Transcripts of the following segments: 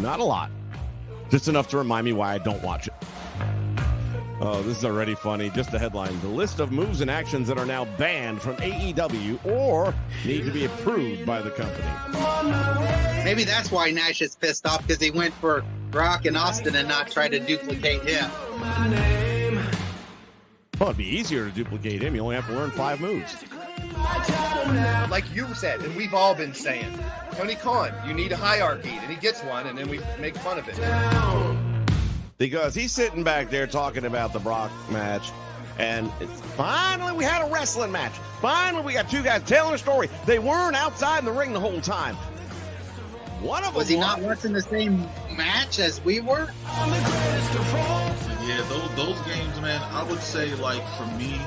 AEW. Not a lot. Just enough to remind me why I don't watch it. Oh, this is already funny. Just the headline. The list of moves and actions that are now banned from AEW or need to be approved by the company. Maybe that's why Nash is pissed off, because he went for Brock and Austin and not try to duplicate him. Well, it'd be easier to duplicate him. You only have to learn 5 moves. Like you said, and we've all been saying, Tony Khan, you need a hierarchy, and he gets one, and then we make fun of it. Because he's sitting back there talking about the Brock match, and it's finally we had a wrestling match. Finally, we got 2 guys telling a story. They weren't outside the ring the whole time. One of them was he not watching the same match as we were? Yeah, those games, man, I would say, like, for me,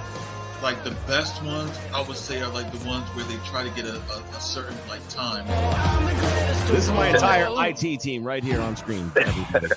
like, the best ones, I would say, are, like, the ones where they try to get a certain, like, time. This is my entire IT team right here on screen. Everybody.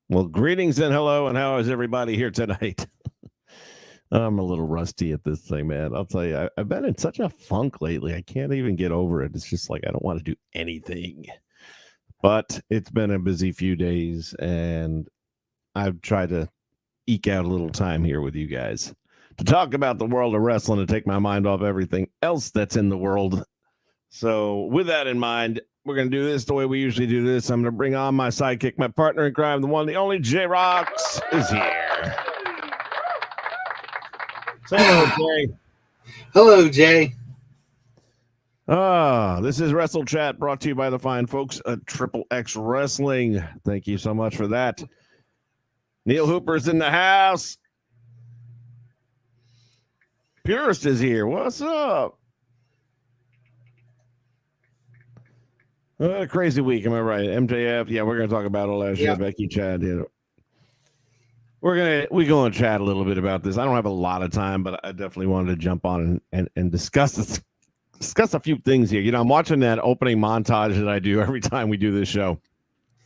Well, greetings and hello, and how is everybody here tonight? I'm a little rusty at this thing, man. I'll tell you, I've been in such a funk lately. I can't even get over it. It's just like I don't want to do anything. But it's been a busy few days, and I've tried to eke out a little time here with you guys to talk about the world of wrestling and take my mind off everything else that's in the world. So with that in mind, we're going to do this the way we usually do this. I'm going to bring on my sidekick, my partner in crime, the one, the only J-Rocks is here. Say hello, Jay. Hello, Jay. This is WrestleChat, brought to you by the fine folks at Triple X Wrestling. Thank you so much for that. Neil Hooper's in the house. Purist is here. What's up? What a crazy week, am I right? MJF, yeah, we're going to talk about all that shit. Becky, Chad, you know. We're going to chat a little bit about this. I don't have a lot of time, but I definitely wanted to jump on and discuss a few things here. You know, I'm watching that opening montage that I do every time we do this show.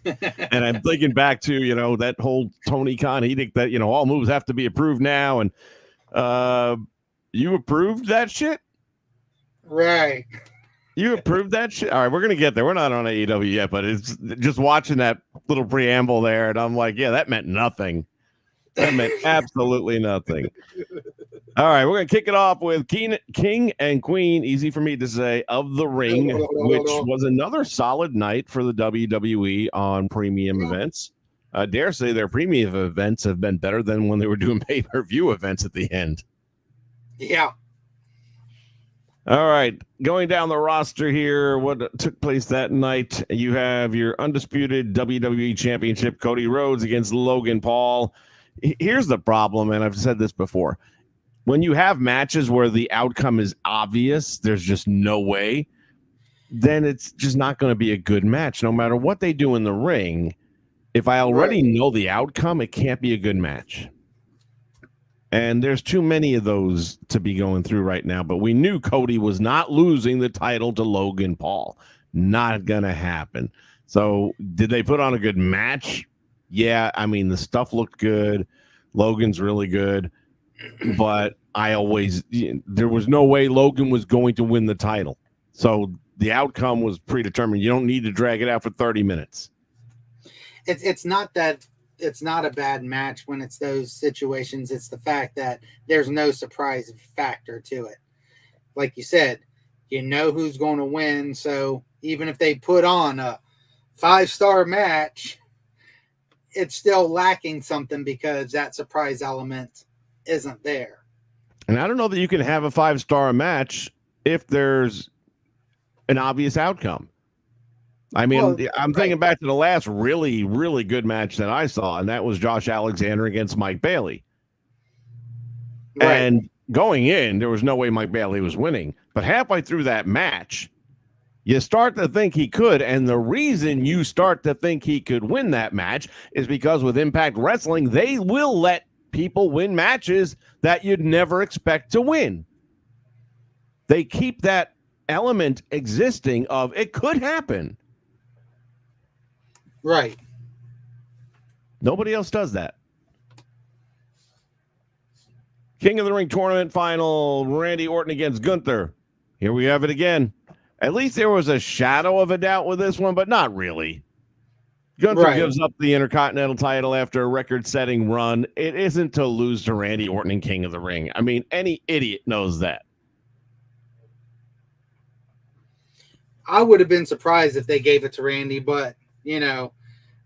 And I'm thinking back to, you know, that whole Tony Khan edict that, you know, all moves have to be approved now. And you approved that shit? Right. You approved that shit? All right, we're going to get there. We're not on AEW yet, but it's just watching that little preamble there, and I'm like, yeah, that meant nothing. That meant absolutely nothing. All right, we're going to kick it off with King and Queen, easy for me to say, of the Ring, which was another solid night for the WWE on premium events. I dare say their premium events have been better than when they were doing pay-per-view events at the end. Yeah. All right, going down the roster here, what took place that night, you have your undisputed WWE Championship, Cody Rhodes against Logan Paul. Here's the problem, and I've said this before. When you have matches where the outcome is obvious, there's just no way, then it's just not going to be a good match. No matter what they do in the ring, if I already know the outcome, it can't be a good match. And there's too many of those to be going through right now. But we knew Cody was not losing the title to Logan Paul. Not going to happen. So did they put on a good match? Yeah, I mean, the stuff looked good. Logan's really good. But there was no way Logan was going to win the title. So the outcome was predetermined. You don't need to drag it out for 30 minutes. It's not that it's not a bad match when it's those situations. It's the fact that there's no surprise factor to it. Like you said, you know who's going to win. So even if they put on a 5-star match, it's still lacking something because that surprise element isn't there. And I don't know that you can have a 5-star match if there's an obvious outcome. I mean, I'm thinking back to the last really, really good match that I saw, and that was Josh Alexander against Mike Bailey. Right. And going in, there was no way Mike Bailey was winning. But halfway through that match, you start to think he could, and the reason you start to think he could win that match is because with Impact Wrestling, they will let people win matches that you'd never expect to win. They keep that element existing of it could happen. Right. Nobody else does that. King of the Ring tournament final, Randy Orton against Gunther. Here we have it again. At least there was a shadow of a doubt with this one, but not really. Gunther gives up the Intercontinental title after a record-setting run. It isn't to lose to Randy Orton and King of the Ring. I mean, any idiot knows that. I would have been surprised if they gave it to Randy, but,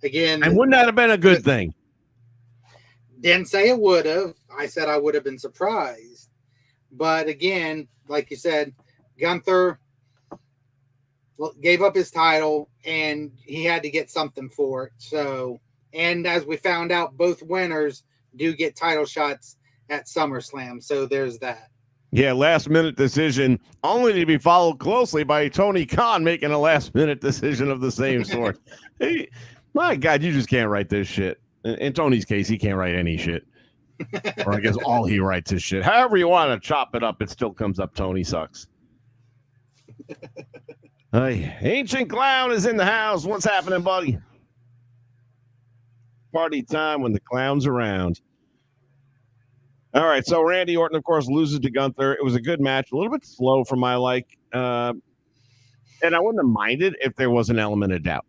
again. And wouldn't that have been a good thing? Didn't say it would have. I said I would have been surprised. But again, like you said, Gunther gave up his title and he had to get something for it. So, and as we found out, both winners do get title shots at SummerSlam. So there's that. Yeah, last minute decision only to be followed closely by Tony Khan making a last minute decision of the same sort. Hey, my God, you just can't write this shit. In Tony's case, he can't write any shit. Or I guess all he writes is shit. However you want to chop it up, it still comes up Tony sucks. Hey, Ancient Clown is in the house. What's happening, buddy? Party time when the clown's around. All right, so Randy Orton, of course, loses to Gunther. It was a good match, a little bit slow for my like. And I wouldn't have minded if there was an element of doubt.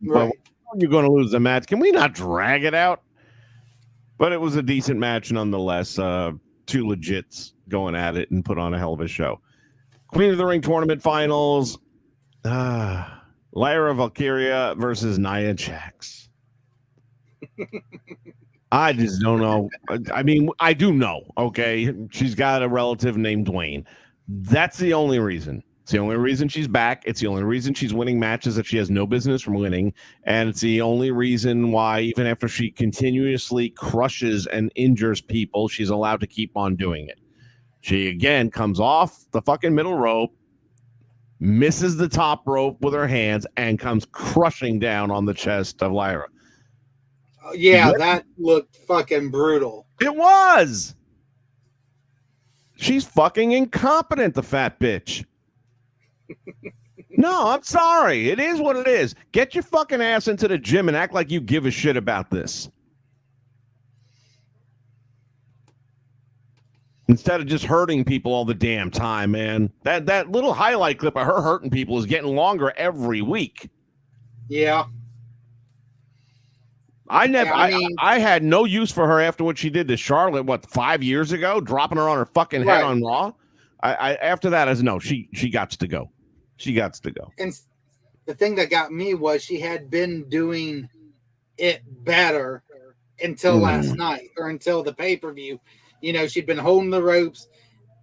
Right. But you're going to lose the match. Can we not drag it out? But it was a decent match nonetheless. Two legits going at it and put on a hell of a show. Queen of the Ring tournament finals. Lyra Valkyria versus Nia Jax. I just don't know. I mean, I do know, okay? She's got a relative named Dwayne. That's the only reason. It's the only reason she's back. It's the only reason she's winning matches that she has no business from winning. And it's the only reason why, even after she continuously crushes and injures people, she's allowed to keep on doing it. She, again, comes off the fucking middle rope, misses the top rope with her hands, and comes crushing down on the chest of Lyra. Yeah, that looked fucking brutal. It was. She's fucking incompetent, the fat bitch. No, I'm sorry. It is what it is. Get your fucking ass into the gym and act like you give a shit about this. Instead of just hurting people all the damn time, man. That little highlight clip of her hurting people is getting longer every week. Yeah. I had no use for her after what she did to Charlotte, 5 years ago, dropping her on her fucking head on Raw. I after that, I said, no, she got to go. She got to go. And the thing that got me was she had been doing it better until last night or until the pay-per-view. She'd been holding the ropes,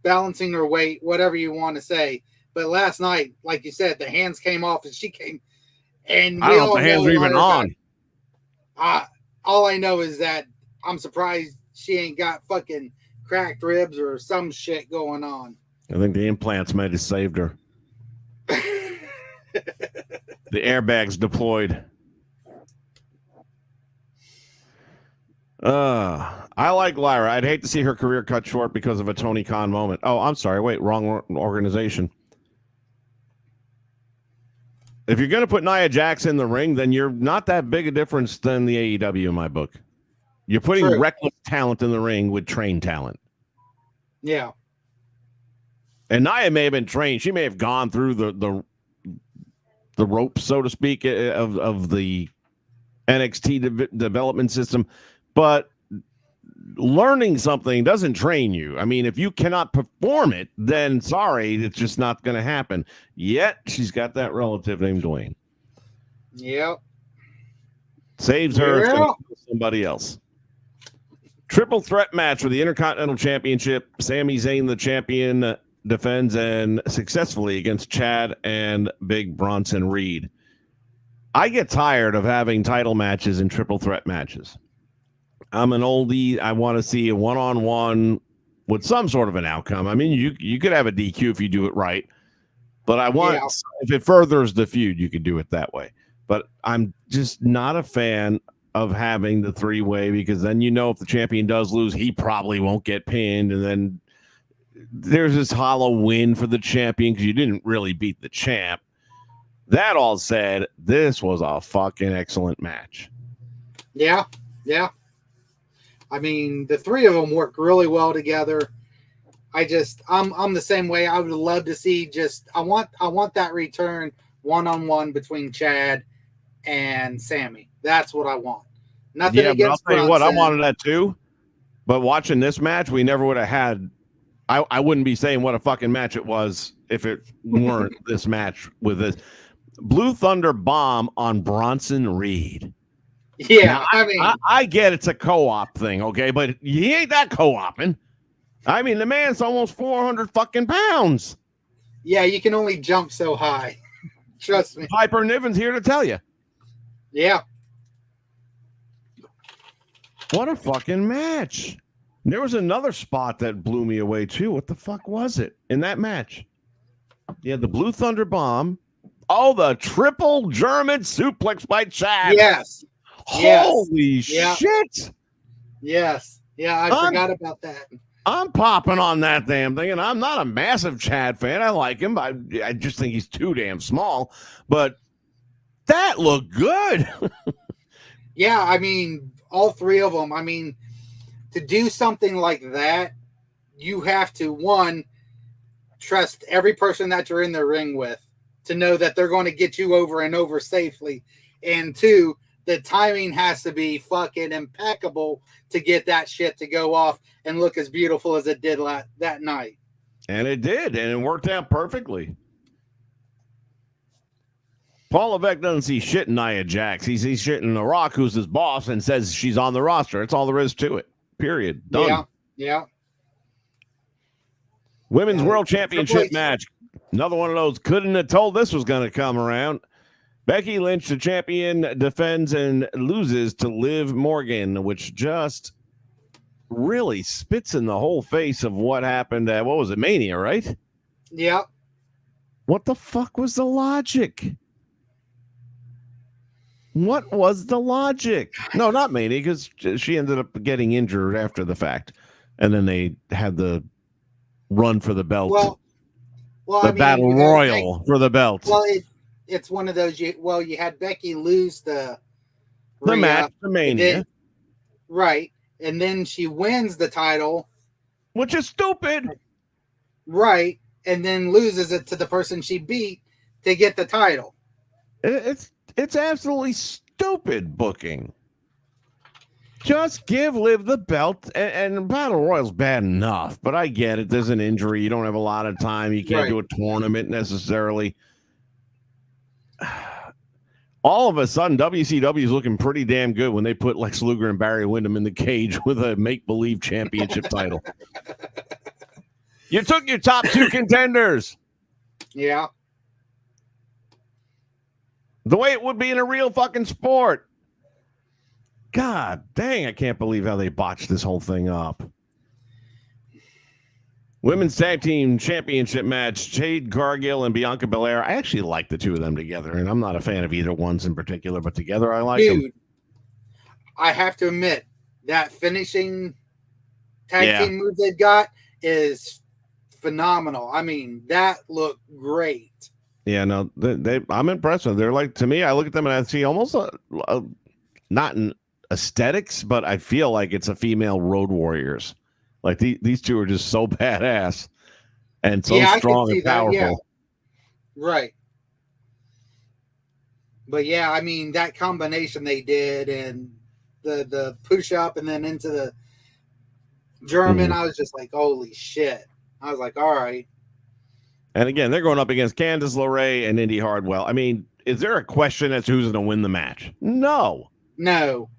balancing her weight, whatever you want to say. But last night, like you said, the hands came off and she came. And I don't know if the hands were even on. All I know is that I'm surprised she ain't got fucking cracked ribs or some shit going on. I think the implants might have saved her. The airbags deployed. I like Lyra. I'd hate to see her career cut short because of a Tony Khan moment. Oh, I'm sorry. Wait, wrong organization. If you're going to put Nia Jax in the ring, then you're not that big a difference than the AEW in my book. You're putting reckless talent in the ring with trained talent. Yeah. And Nia may have been trained. She may have gone through the ropes, so to speak, of the NXT development system. But learning something doesn't train you. I mean, if you cannot perform it, then sorry, it's just not going to happen. Yet she's got that relative named Dwayne. Yep. Saves her somebody else. Triple threat match for the Intercontinental Championship. Sami Zayn, the champion, defends and successfully against Chad and Big Bronson Reed. I get tired of having title matches and triple threat matches. I'm an oldie. I want to see a one-on-one with some sort of an outcome. I mean, you could have a DQ if you do it right, but I want if it furthers the feud, you could do it that way. But I'm just not a fan of having the three-way, because then if the champion does lose, he probably won't get pinned, and then there's this hollow win for the champion because you didn't really beat the champ. That all said, this was a fucking excellent match. Yeah. I mean, the three of them work really well together. I'm the same way. I would love to see I want that return one-on-one between Chad and Sammy. That's what I want. Nothing but against I'll tell you Bronson. what, I wanted that too. But watching this match, we never would have had. I wouldn't be saying what a fucking match it was if it weren't this match with this Blue Thunder Bomb on Bronson Reed. Yeah, now, I get it's a co-op thing, okay, but he ain't that co-oping. I mean, the man's almost 400 fucking pounds. Yeah, you can only jump so high. Trust me. Piper Niven's here to tell you. Yeah. What a fucking match. There was another spot that blew me away, too. What the fuck was it in that match? You had the Blue Thunder Bomb. Oh, the triple German suplex by Chad. Yes. Holy shit. Yes. Yeah, I forgot about that. I'm popping on that damn thing, and I'm not a massive Chad fan. I like him. I just think he's too damn small. But that looked good. Yeah, I mean, all three of them. I mean, to do something like that, you have to, one, trust every person that you're in the ring with to know that they're going to get you over and over safely. And two, the timing has to be fucking impeccable to get that shit to go off and look as beautiful as it did that night. And it did, and it worked out perfectly. Paul Levesque doesn't see shit in Nia Jax. He sees shit in The Rock, who's his boss, and says she's on the roster. That's all there is to it. Period. Done. Yeah. Women's World Championship match. Another one of those couldn't have told this was going to come around. Becky Lynch, the champion, defends and loses to Liv Morgan, which just really spits in the whole face of what happened at, what was it, Mania, right? Yeah. What the fuck was the logic? What was the logic? No, not Mania, because she ended up getting injured after the fact. And then they had the run for the belt. Well, the battle royal for the belt. Well, it's one of those. You had Becky lose the match, the Mania, right, and then she wins the title, which is stupid, right, and then loses it to the person she beat to get the title. It's absolutely stupid booking. Just give Liv the belt, and Battle Royal's bad enough, but I get it. There's an injury. You don't have a lot of time. You can't do a tournament necessarily. All of a sudden, WCW is looking pretty damn good when they put Lex Luger and Barry Windham in the cage with a make-believe championship title. You took your top two contenders. Yeah. The way it would be in a real fucking sport. God dang, I can't believe how they botched this whole thing up. Women's Tag Team Championship match, Jade Cargill and Bianca Belair. I actually like the two of them together, and I'm not a fan of either ones in particular, but together I like them. I have to admit, that finishing tag team move they've got is phenomenal. I mean, that looked great. Yeah, no, I'm impressed with them. They're like, to me, I look at them and I see almost not in aesthetics, but I feel like it's a female Road Warriors. Like these two are just so badass and so strong and powerful. Yeah. Right. But yeah, I mean, that combination they did and the push up and then into the German, I was just like, holy shit. I was like, all right. And again, they're going up against Candice LeRae and Indy Hardwell. I mean, is there a question as to who's going to win the match? No. So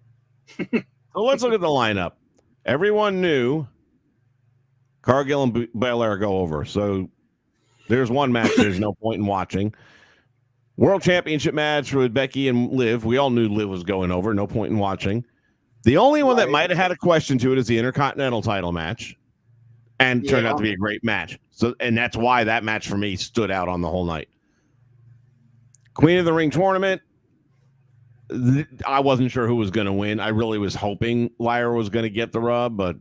let's look at the lineup. Everyone knew Cargill and Belair go over. So there's one match there's no point in watching. World Championship match with Becky and Liv. We all knew Liv was going over. No point in watching. The only one that might have had a question to it is the Intercontinental title match. And turned out to be a great match. So, and that's why that match for me stood out on the whole night. Queen of the Ring tournament. I wasn't sure who was going to win. I really was hoping Lyra was going to get the rub, but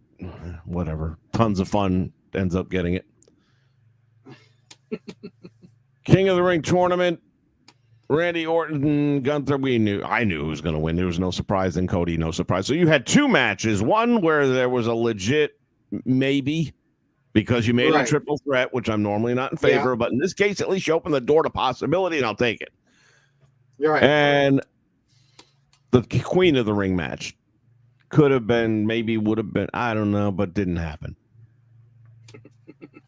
whatever. Tons of fun ends up getting it. King of the Ring tournament. Randy Orton, Gunther. I knew who was going to win. There was no surprise. And Cody, no surprise. So you had two matches. One where there was a legit maybe because you made it a triple threat, which I'm normally not in favor of. But in this case, at least you open the door to possibility, and I'll take it. You're right. And the Queen of the Ring match could have been, maybe would have been, I don't know, but didn't happen.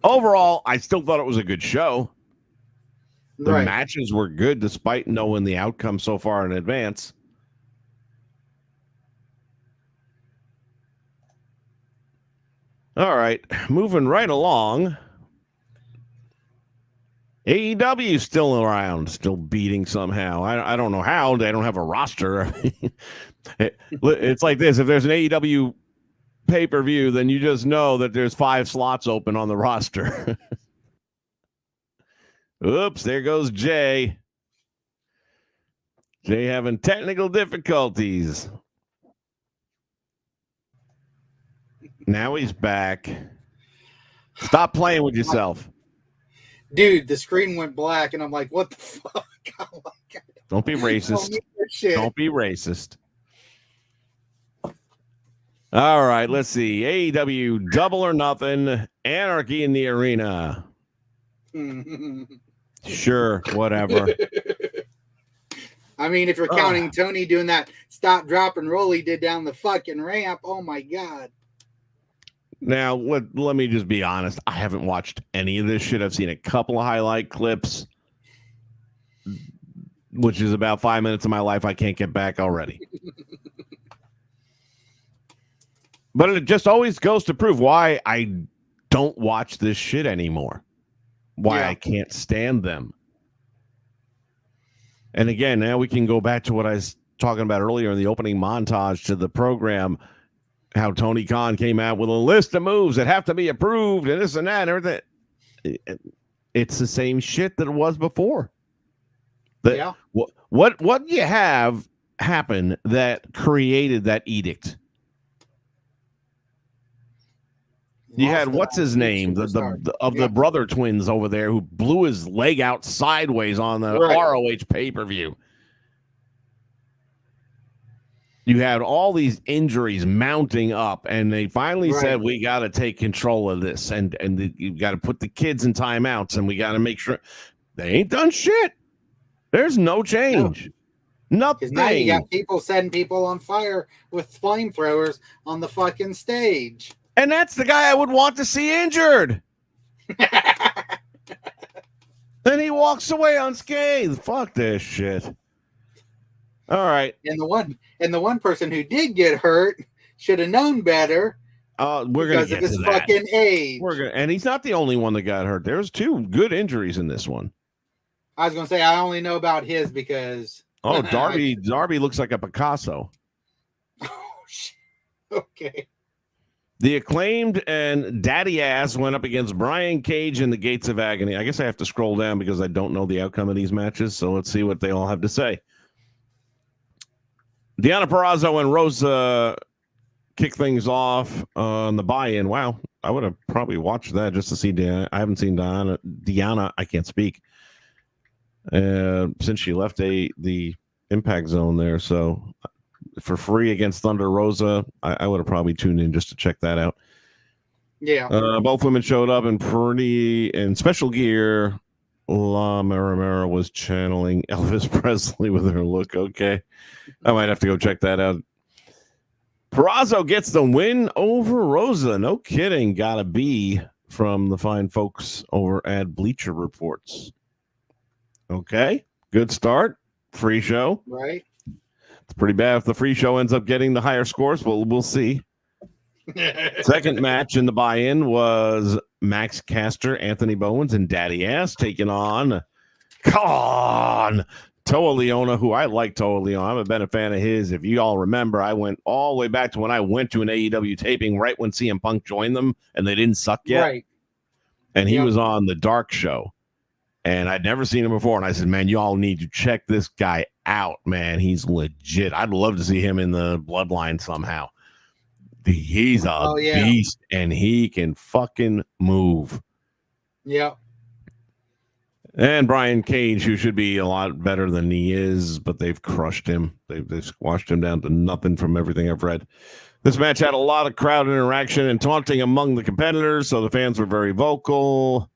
Overall, I still thought it was a good show. The matches were good despite knowing the outcome so far in advance. All right, moving right along. AEW still around, still beating somehow. I don't know how. They don't have a roster. It's like this. If there's an AEW pay-per-view, then you just know that there's 5 slots open on the roster. Oops, there goes Jay. Jay having technical difficulties. Now he's back. Stop playing with yourself. Dude, the screen went black, and I'm like, what the fuck? Oh my God. Don't be racist. Don't be racist. All right, let's see. AEW Double or Nothing, Anarchy in the Arena. Sure, whatever. I mean, if you're counting Tony doing that stop, drop, and roll he did down the fucking ramp, oh my God. Now, let me just be honest. I haven't watched any of this shit. I've seen a couple of highlight clips, which is about 5 minutes of my life I can't get back already. But it just always goes to prove why I don't watch this shit anymore. Why I can't stand them. And again, now we can go back to what I was talking about earlier in the opening montage to the program, how Tony Khan came out with a list of moves that have to be approved and this and that and everything. It's the same shit that it was before. What you have happen that created that edict? You had what's his name, the brother twins over there who blew his leg out sideways on the ROH pay-per-view. You had all these injuries mounting up, and they finally said, we got to take control of this, and you got to put the kids in timeouts, and we got to make sure they ain't done shit. There's no change. Nothing. Now you got people setting people on fire with flamethrowers on the fucking stage. And that's the guy I would want to see injured. Then he walks away unscathed. Fuck this shit. All right. And the one person who did get hurt should have known better. We're gonna get because of his to that. fucking age. And he's not the only one that got hurt. There's 2 good injuries in this one. I was gonna say I only know about his because Darby looks like a Picasso. Oh shit. Okay. The Acclaimed and Daddy Ass went up against Brian Cage and the Gates of Agony. I guess I have to scroll down because I don't know the outcome of these matches. So let's see what they all have to say. Deonna Purrazzo and Rosa kick things off on the buy-in. Wow, I would have probably watched that just to see Deonna. I haven't seen Deonna. I can't speak since she left the Impact Zone there. So for free against Thunder Rosa, I would have probably tuned in just to check that out. Yeah. Both women showed up in special gear. La Marimera was channeling Elvis Presley with her look. Okay. I might have to go check that out. Purrazzo gets the win over Rosa. No kidding. Gotta be from the fine folks over at Bleacher Reports. Okay. Good start. Free show. Right. It's pretty bad if the free show ends up getting the higher scores. We'll see. Second match in the buy-in was Max Caster, Anthony Bowens, and Daddy Ass taking on Toa Liona, who I like Toa Liona. I'm been a fan of his. If you all remember, I went all the way back to when I went to an AEW taping right when CM Punk joined them, and they didn't suck yet. Right. And he was on the Dark Show. And I'd never seen him before. And I said, man, y'all need to check this guy out, man. He's legit. I'd love to see him in the bloodline somehow. He's a beast, and he can fucking move. Yeah. And Brian Cage, who should be a lot better than he is, but they've crushed him. They've squashed him down to nothing from everything I've read. This match had a lot of crowd interaction and taunting among the competitors, so the fans were very vocal.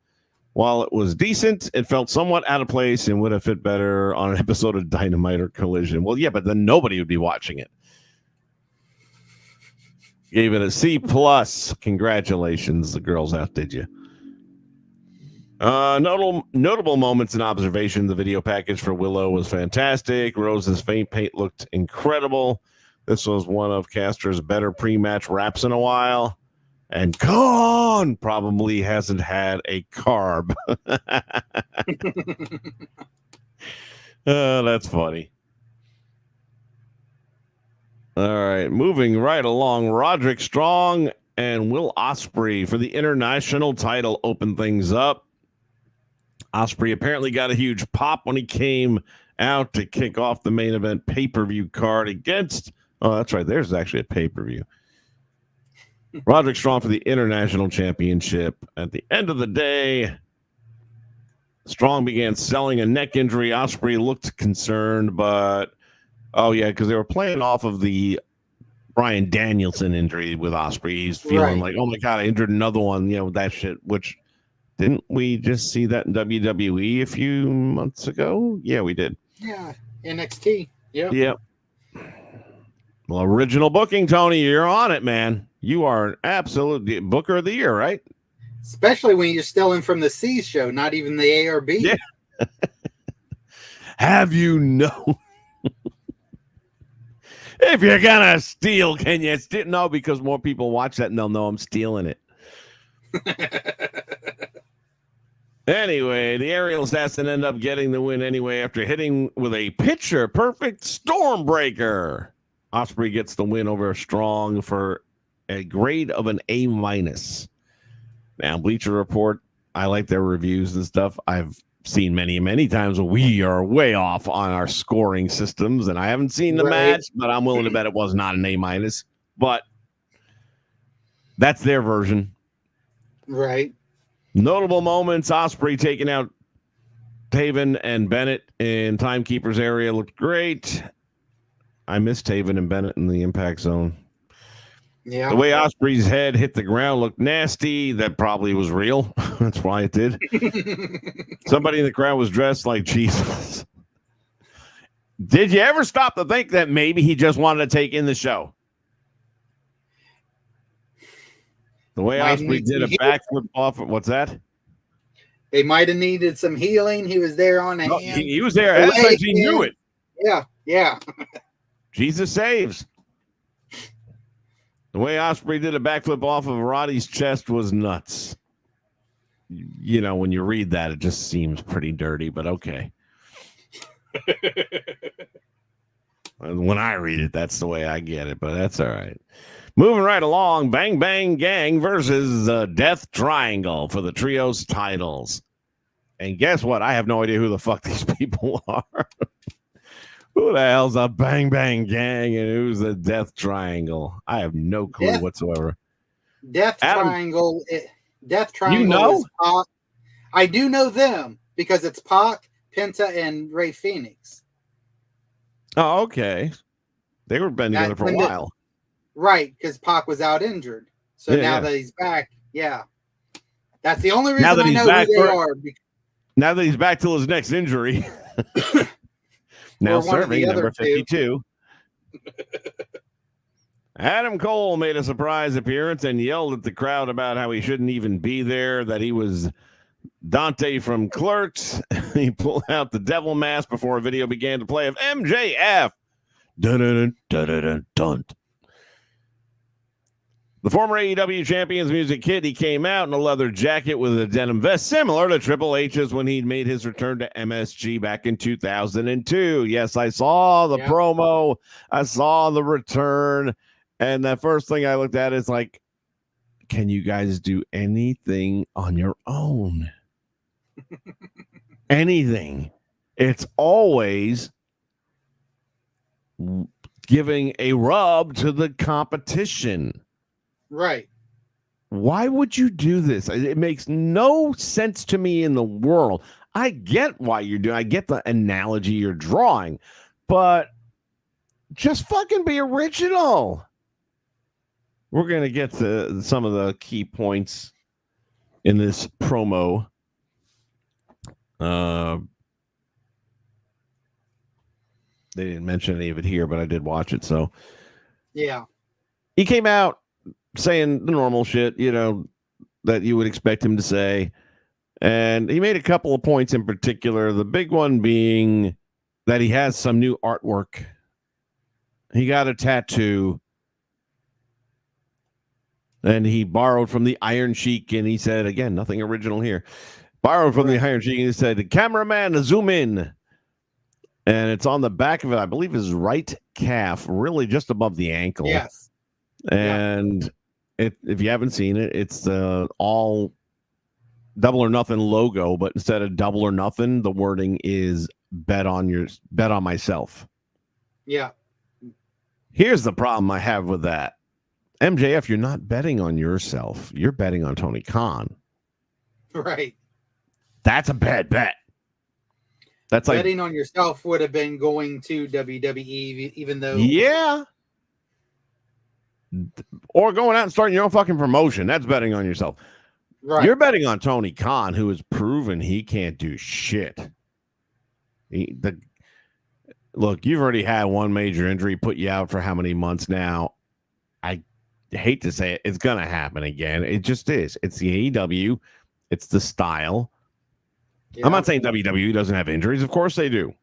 While it was decent, it felt somewhat out of place and would have fit better on an episode of Dynamite or Collision. Well, yeah, but then nobody would be watching it. Gave it a C+. Congratulations. The girls outdid you. Notable moments and observation. The video package for Willow was fantastic. Rose's faint paint looked incredible. This was one of Caster's better pre-match raps in a while. And Khan probably hasn't had a carb. Oh, that's funny. All right, moving right along. Roderick Strong and Will Ospreay for the international title open things up. Ospreay apparently got a huge pop when he came out to kick off the main event pay-per-view card against... Oh, that's right. There's actually a pay-per-view. Roderick Strong for the International Championship. At the end of the day, Strong began selling a neck injury. Ospreay looked concerned, but... Oh, yeah, because they were playing off of the Bryan Danielson injury with Ospreay. He's feeling like, oh, my God, I injured another one, that shit, which... Didn't we just see that in WWE a few months ago? Yeah, we did. Yeah, NXT. Yep. Well, original booking, Tony. You're on it, man. You are an absolute booker of the year, right? Especially when you're stealing from the C show, not even the A or B. Yeah. Have you known? If you're going to steal, can you steal? No, because more people watch that and they'll know I'm stealing it. Anyway, the aerial assassin ended up getting the win anyway after hitting with a picture-perfect Stormbreaker. Ospreay gets the win over Strong for a grade of an A-. Now, Bleacher Report, I like their reviews and stuff. I've seen many times we are way off on our scoring systems, and I haven't seen the match, but I'm willing to bet it was not an A-. But that's their version. Right. Notable moments, Ospreay taking out Taven and Bennett in Timekeeper's area looked great. I miss Taven and Bennett in the Impact Zone. Yeah. The way Ospreay's head hit the ground looked nasty. That probably was real. That's why it did. Somebody in the crowd was dressed like Jesus. Did you ever stop to think that maybe he just wanted to take in the show? The way Ospreay did a backflip off. What's that? They might have needed some healing. He was there on hand. He was there. That's like he knew it. Yeah. Jesus saves. The way Ospreay did a backflip off of Roddy's chest was nuts. When you read that, it just seems pretty dirty, but okay. When I read it, that's the way I get it, but that's all right. Moving right along, Bang Bang Gang versus Death Triangle for the trios titles. And guess what? I have no idea who the fuck these people are. Who the hell's a Bang Bang Gang and who's the Death Triangle? I have no clue whatsoever. Death Triangle. Death Triangle. You know? Is Pac. I do know them because it's Pac, Penta, and Rey Fenix. Oh, okay. They were been together for a while. Right, because Pac was out injured. So now that he's back, that's the only reason I know who they are. Now that he's back till his next injury. Now serving number 52. Adam Cole made a surprise appearance and yelled at the crowd about how he shouldn't even be there, that he was Dante from Clerks. He pulled out the devil mask before a video began to play of MJF. Dun, dun, dun, dun, dun, dun. The former AEW Champions Music Kid, he came out in a leather jacket with a denim vest, similar to Triple H's when he made his return to MSG back in 2002. Yes, I saw the promo. I saw the return. And the first thing I looked at is like, can you guys do anything on your own? anything. It's always giving a rub to the competition. Right. Why would you do this? It makes no sense to me in the world. I get why you're doing. I get the analogy you're drawing, but just fucking be original. We're going to get to some of the key points in this promo. They didn't mention any of it here, but I did watch it. So yeah, he came out saying the normal shit, that you would expect him to say. And he made a couple of points in particular. The big one being that he has some new artwork. He got a tattoo. And he borrowed from the Iron Sheik. And he said, again, nothing original here. Borrowed from the Iron Sheik. And he said, cameraman, zoom in. And it's on the back of it, I believe his right calf, really just above the ankle. Yes. And if you haven't seen it, it's the all double or nothing logo, but instead of double or nothing, the wording is bet on myself. Yeah. Here's the problem I have with that. MJF, you're not betting on yourself. You're betting on Tony Khan. Right. That's a bad bet. That's like betting on yourself would have been going to WWE, even though. Yeah. Or going out and starting your own fucking promotion. That's betting on yourself. Right. You're betting on Tony Khan, who has proven he can't do shit. Look, you've already had one major injury, put you out for how many months now? I hate to say it. It's going to happen again. It just is. It's the AEW. It's the style. Yeah. I'm not saying WWE doesn't have injuries. Of course they do.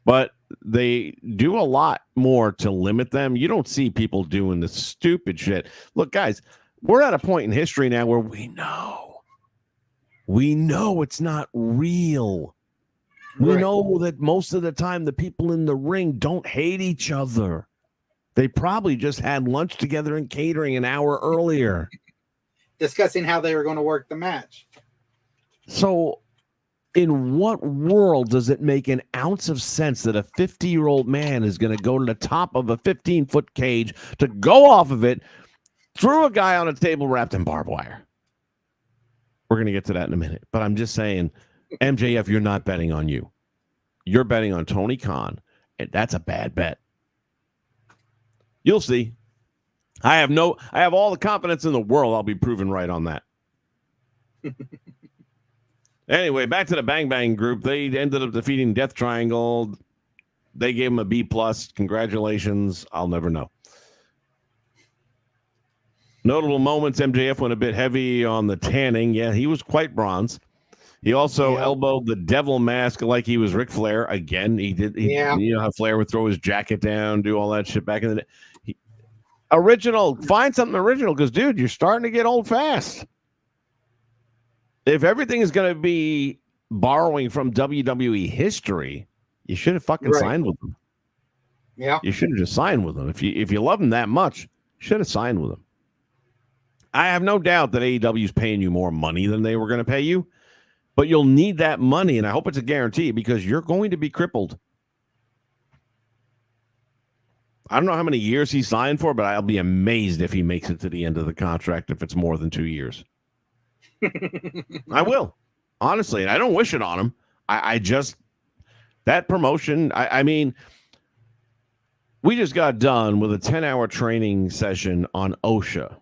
But they do a lot more to limit them. You don't see people doing the stupid shit. Look, guys, we're at a point in history now where we know it's not real. We know that most of the time the people in the ring don't hate each other. They probably just had lunch together in catering an hour earlier. Discussing how they were going to work the match. So in what world does it make an ounce of sense that a 50-year-old man is going to go to the top of a 15-foot cage to go off of it, throw a guy on a table wrapped in barbed wire? We're going to get to that in a minute. But I'm just saying, MJF, you're not betting on you. You're betting on Tony Khan, and that's a bad bet. You'll see. I have all the confidence in the world I'll be proven right on that. Anyway, back to the Bang Bang group. They ended up defeating Death Triangle. They gave him a B+. Congratulations. I'll never know. Notable moments, MJF went a bit heavy on the tanning. Yeah, he was quite bronze. He also elbowed the devil mask like he was Ric Flair. Again, he did. You know how Flair would throw his jacket down, do all that shit back in the day. Find something original, because, dude, you're starting to get old fast. If everything is going to be borrowing from WWE history, you should have fucking signed with them. Yeah. You should have just signed with them. If you love them that much, you should have signed with them. I have no doubt that AEW is paying you more money than they were going to pay you, but you'll need that money, and I hope it's a guarantee, because you're going to be crippled. I don't know how many years he signed for, but I'll be amazed if he makes it to the end of the contract if it's more than 2 years. I will, honestly, and I don't wish it on him. I just, that promotion, I mean, we just got done with a 10-hour training session on OSHA.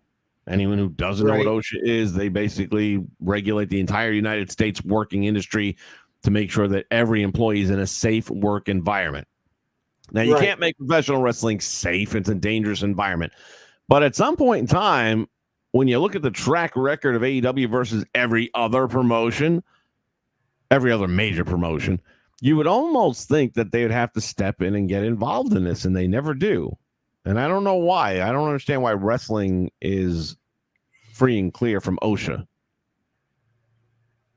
Anyone who doesn't know what OSHA is, they basically regulate the entire United States working industry to make sure that every employee is in a safe work environment. Now, you can't make professional wrestling safe. It's a dangerous environment. But at some point in time, when you look at the track record of AEW versus every other promotion, every other major promotion, you would almost think that they would have to step in and get involved in this, and they never do. And I don't know why. I don't understand why wrestling is free and clear from OSHA.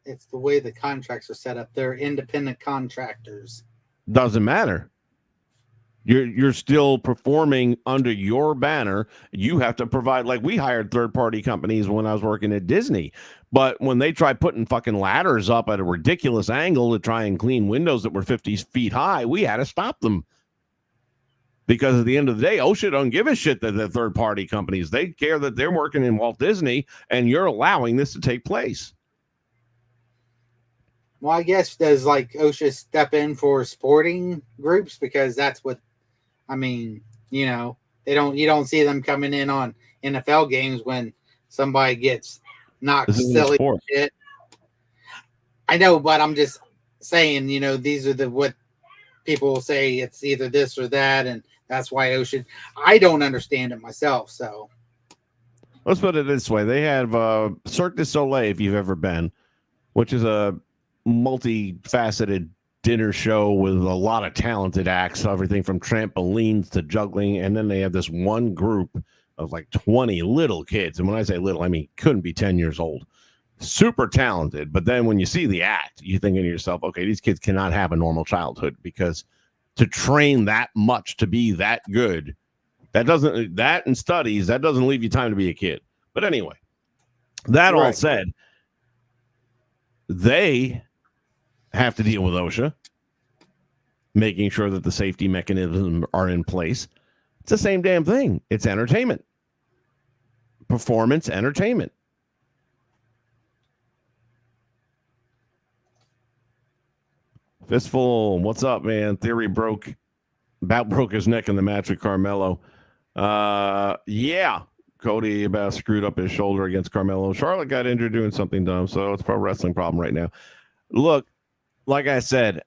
It's the way the contracts are set up. They're independent contractors. Doesn't matter. You're still performing under your banner. You have to provide, like we hired third-party companies when I was working at Disney. But when they tried putting fucking ladders up at a ridiculous angle to try and clean windows that were 50 feet high, we had to stop them. Because at the end of the day, OSHA don't give a shit that the third-party companies. They care that they're working in Walt Disney, and you're allowing this to take place. Well, I guess does like OSHA step in for sporting groups, because that's what, I mean, you know, you don't see them coming in on NFL games when somebody gets knocked silly shit. I know, but I'm just saying, you know, these are what people will say, it's either this or that, and that's why OSHA. I don't understand it myself, so let's put it this way: they have Cirque du Soleil, if you've ever been, which is a multifaceted dinner show with a lot of talented acts, everything from trampolines to juggling, and then they have this one group of like 20 little kids, and when I say little, I mean couldn't be 10 years old, super talented. But then when you see the act, you're thinking to yourself, okay, these kids cannot have a normal childhood, because to train that much to be that good, that in studies, that doesn't leave you time to be a kid. But anyway, that all said, they have to deal with OSHA, making sure that the safety mechanisms are in place. It's the same damn thing. It's entertainment. Performance entertainment. Fistful, what's up, man? Theory broke his neck in the match with Carmelo. Yeah. Cody about screwed up his shoulder against Carmelo. Charlotte got injured doing something dumb, so it's a pro wrestling problem right now. Look, like I said,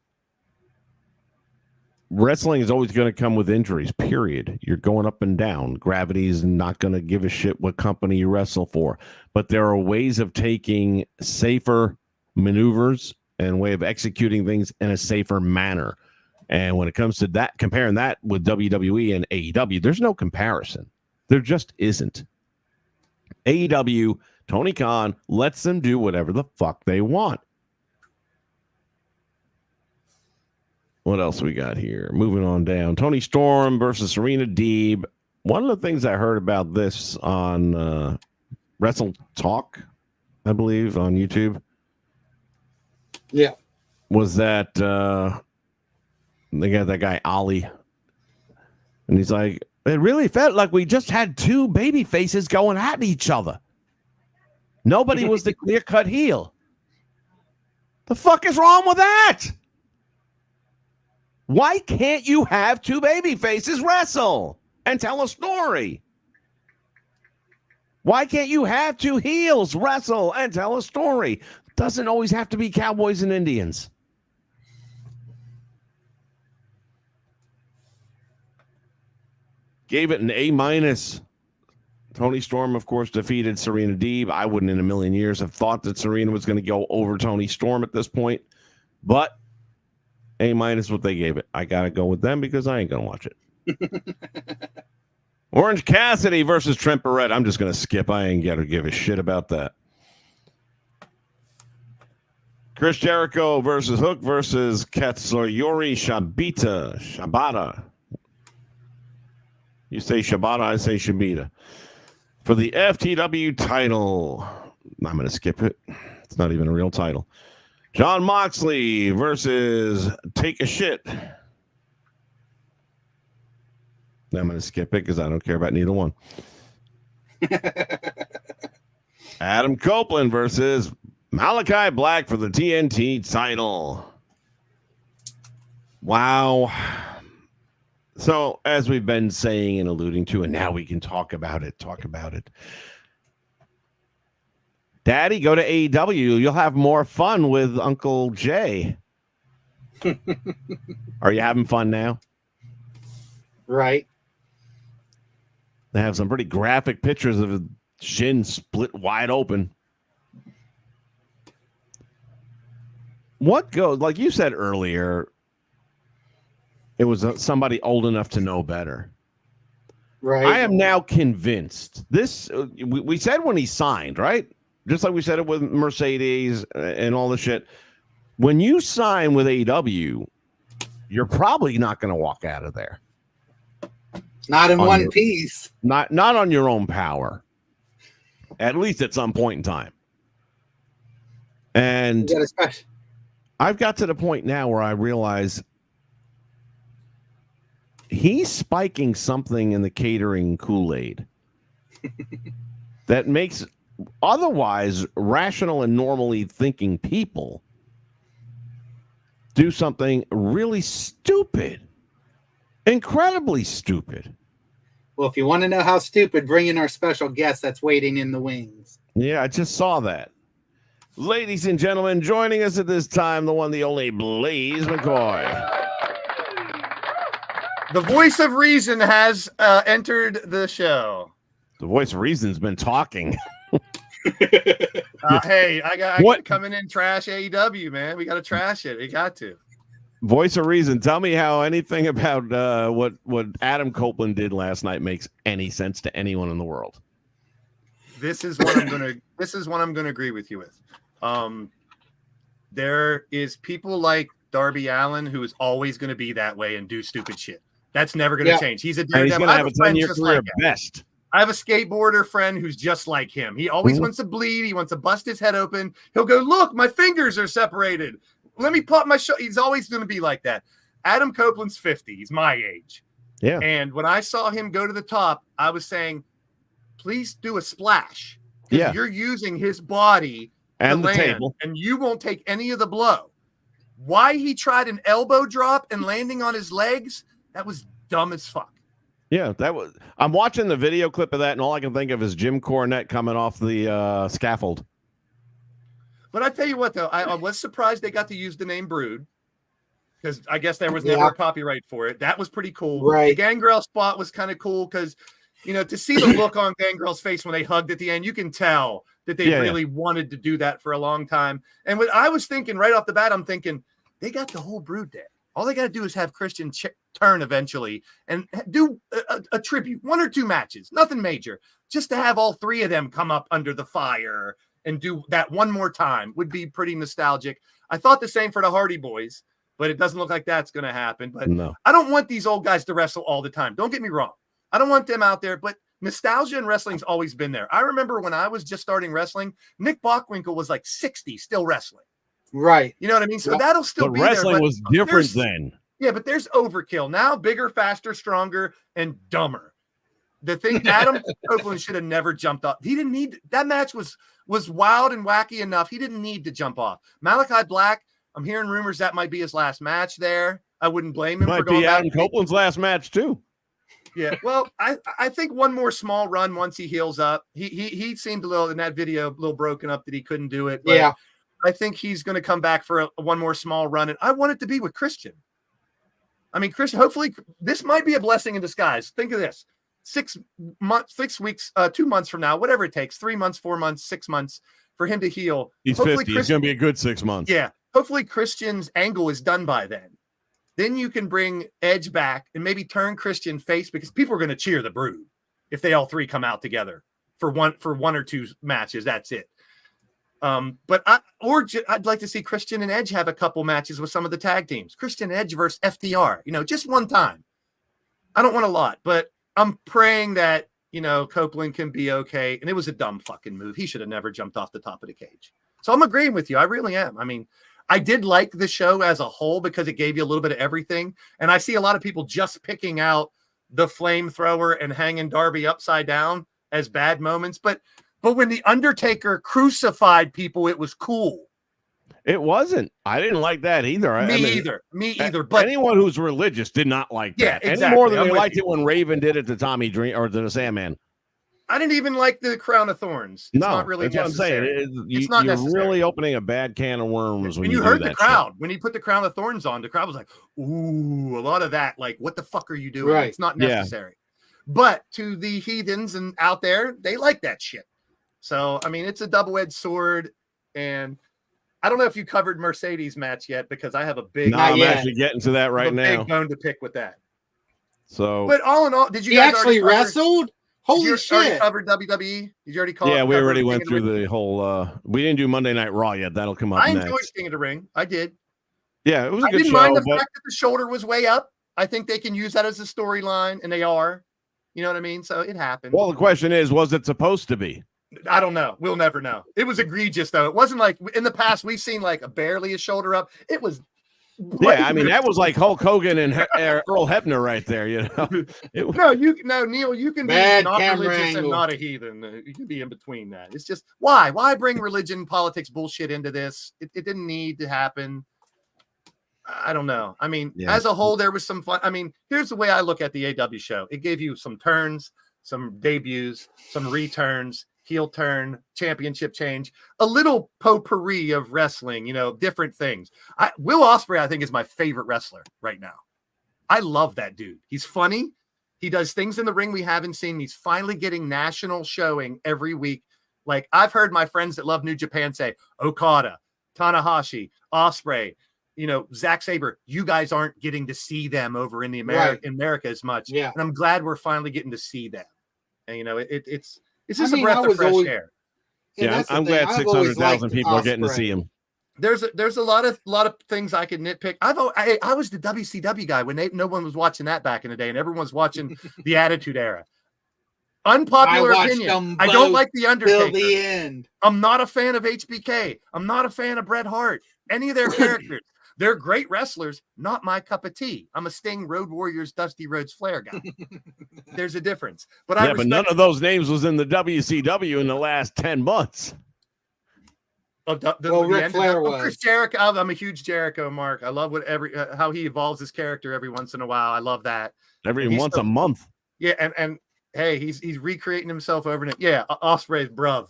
wrestling is always going to come with injuries, period. You're going up and down. Gravity is not going to give a shit what company you wrestle for. But there are ways of taking safer maneuvers and way of executing things in a safer manner. And when it comes to that, comparing that with WWE and AEW, there's no comparison. There just isn't. AEW, Tony Khan lets them do whatever the fuck they want. What else we got here? Moving on down. Tony Storm versus Serena Deeb. One of the things I heard about this on Wrestle Talk, I believe, on YouTube. Yeah. Was that they got that guy, Ollie. And he's like, it really felt like we just had two baby faces going at each other. Nobody was the clear-cut heel. The fuck is wrong with that? Why can't you have two baby faces wrestle and tell a story? Why can't you have two heels wrestle and tell a story? Doesn't always have to be cowboys and Indians. Gave it an A-. Tony Storm, of course, defeated Serena Deeb. I wouldn't in a million years have thought that Serena was going to go over Tony Storm at this point. But A- what they gave it. I got to go with them because I ain't going to watch it. Orange Cassidy versus Trent Barrett. I'm just going to skip. I ain't got to give a shit about that. Chris Jericho versus Hook versus Katsuyori Shibata. You say Shibata, I say Shibata. For the FTW title. I'm going to skip it. It's not even a real title. John Moxley versus Take a Shit. I'm going to skip it because I don't care about neither one. Adam Copeland versus Malachi Black for the TNT title. Wow. So, as we've been saying and alluding to, and now we can talk about it. Daddy, go to AEW. You'll have more fun with Uncle Jay. Are you having fun now? Right. They have some pretty graphic pictures of his shin split wide open. What goes, like you said earlier, it was somebody old enough to know better. Right. I am now convinced. This, we said when he signed, right? Just like we said it with Mercedes and all the shit. When you sign with AEW, you're probably not going to walk out of there. Not in On one your- piece. Not on your own power. At least at some point in time. And You got a special. I've got to the point now where I realize he's spiking something in the catering Kool-Aid that makes otherwise rational and normally thinking people do something really stupid, incredibly stupid. Well, if you want to know how stupid, bring in our special guest that's waiting in the wings. Yeah, I just saw that. Ladies and gentlemen, joining us at this time, the one, the only Blaze McCoy. The voice of reason has entered the show. The voice of reason's been talking. Hey, I got What? coming in trash AEW, man. We got to trash it. We got to. Voice of reason. Tell me how anything about what Adam Copeland did last night makes any sense to anyone in the world. This is what I'm gonna agree with you with. There is people like Darby Allin who is always going to be that way and do stupid shit. That's never going to change. He's a And he's daredevil. going to I have a friend 10-year just career like that. best. I have a skateboarder friend who's just like him. He always wants to bleed. He wants to bust his head open. He'll go, look, my fingers are separated. Let me pop my shoulder. He's always going to be like that. Adam Copeland's 50. He's my age. Yeah. And when I saw him go to the top, I was saying, please do a splash. Yeah. You're using his body And to the land, table. and you won't take any of the blow. Why he tried an elbow drop and landing on his legs, that was dumb as fuck. Yeah, that was. I'm watching the video clip of that, and all I can think of is Jim Cornette coming off the scaffold. But I tell you what, though, I was surprised they got to use the name Brood, because I guess there was never a copyright for it. That was pretty cool. Right. The Gangrel spot was kind of cool because, you know, to see the look on Gangrel's face when they hugged at the end, you can tell that they really wanted to do that for a long time. And what I was thinking right off the bat, I'm thinking they got the whole Brood there. All they got to do is have Christian turn eventually and do a tribute, 1 or 2 matches, nothing major, just to have all 3 of them come up under the fire and do that one more time would be pretty nostalgic. I thought the same for the Hardy Boys, but it doesn't look like that's going to happen. But No. I don't want these old guys to wrestle all the time. Don't get me wrong. I don't want them out there, but nostalgia in wrestling's always been there. I remember when I was just starting wrestling, Nick Bockwinkel was like 60 still wrestling. Right. You know what I mean? So that'll still But be wrestling there. was different then. Yeah, but there's overkill now, bigger, faster, stronger, and dumber. The thing Adam Copeland should have never jumped off. He didn't need that match was wild and wacky enough. He didn't need to jump off. Malachi Black, I'm hearing rumors that might be his last match there. I wouldn't blame him for Might going be back. Adam Copeland's last match too. Yeah, well, I think one more small run once he heals up. He seemed a little in that video a little broken up that he couldn't do it. But Yeah. I think he's going to come back for one more small run, and I want it to be with Christian. I mean, Christian. Hopefully, this might be a blessing in disguise. Think of this: 6 months, 6 weeks, 2 months from now, whatever it takes, 3 months, 4 months, 6 months for him to heal. He's Hopefully 50. It's going to be a good 6 months. Yeah. Hopefully Christian's angle is done by then. Then you can bring Edge back and maybe turn Christian face because people are going to cheer the Brood if they all 3 come out together for one or 2 matches. That's it. But I'd like to see Christian and Edge have a couple matches with some of the tag teams. Christian Edge versus FTR, just one time. I don't want a lot, but I'm praying that, Copeland can be okay. And it was a dumb fucking move. He should have never jumped off the top of the cage. So I'm agreeing with you. I really am. I mean, I did like the show as a whole because it gave you a little bit of everything. And I see a lot of people just picking out the flamethrower and hanging Darby upside down as bad moments. But when the Undertaker crucified people, it was cool. It wasn't. I didn't like that either. Me either. But anyone who's religious did not like that. Exactly. Any more than they liked it when Raven did it to Tommy Dream or to the Sandman. I didn't even like the Crown of Thorns. It's not really that's necessary. what I'm saying. It's not you're necessary. really opening a bad can of worms when you do heard that the crowd. shit. When he put the Crown of Thorns on, the crowd was like, ooh, a lot of that. Like, what the fuck are you doing? Right. It's not necessary. But to the heathens and out there, they like that shit. So, I mean, it's a double-edged sword. And I don't know if you covered Mercedes match yet because I have a big, No, I'm actually getting to that right now. big bone to pick with that. So, But all in all, did you He guys actually already wrestled? Holy already shit. covered WWE? Did you already call? yeah, we cover already King went of through Ring? the whole. We didn't do Monday Night Raw yet. That'll come up I next. enjoyed King of the Ring. I did. Yeah, it was a I good didn't show. mind the But fact that the shoulder was way up. I think they can use that as a storyline, and they are. You know what I mean? So it happened. Well, the question is, was it supposed to be? I don't know. We'll never know. It was egregious, though. It wasn't like in the past we've seen like barely a shoulder up. It was. Yeah, I mean that was like Hulk Hogan and Earl Hebner right there. You know. Neil, you can Bad be not camera religious angle. and not a heathen. You can be in between that. It's just why bring religion, politics, bullshit into this? It didn't need to happen. I don't know. I mean, as a whole, there was some fun. I mean, here's the way I look at the AW show. It gave you some turns, some debuts, some returns, heel turn, championship change, a little potpourri of wrestling, different things. Will Ospreay, I think, is my favorite wrestler right now. I love that dude. He's funny. He does things in the ring we haven't seen. He's finally getting national showing every week. Like I've heard my friends that love New Japan say, Okada, Tanahashi, Ospreay, Zack Sabre, you guys aren't getting to see them over in the America as much. Yeah. And I'm glad we're finally getting to see them. And it's just I mean, a breath of fresh air. Yeah, I'm glad 600,000 people are getting to see him. There's a lot of things I could nitpick. I was the WCW guy when no one was watching that back in the day, and everyone was watching the Attitude Era. Unpopular opinion. I don't like the Undertaker. Till the end. I'm not a fan of HBK. I'm not a fan of Bret Hart. Any of their characters. They're great wrestlers, not my cup of tea. I'm a Sting, Road Warriors, Dusty Rhodes Flair guy. There's a difference. But but none of those names was in the WCW in the last 10 months. Ric Flair was. Chris Jericho. I'm a huge Jericho mark. I love how he evolves his character every once in a while. I love that. Once a month. Yeah, and hey, he's recreating himself over it. Yeah, Ospreay's bruv.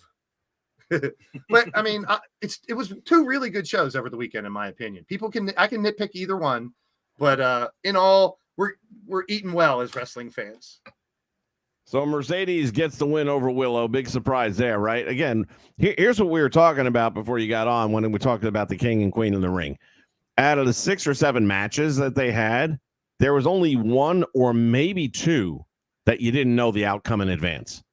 But I mean, it was two really good shows over the weekend, in my opinion. I can nitpick either one, but in all, we're eating well as wrestling fans. So Mercedes gets the win over Willow. Big surprise there, right? Again, here's what we were talking about before you got on when we talked about the King and Queen in the ring. Out of the 6 or 7 matches that they had, there was only 1 or maybe 2 that you didn't know the outcome in advance.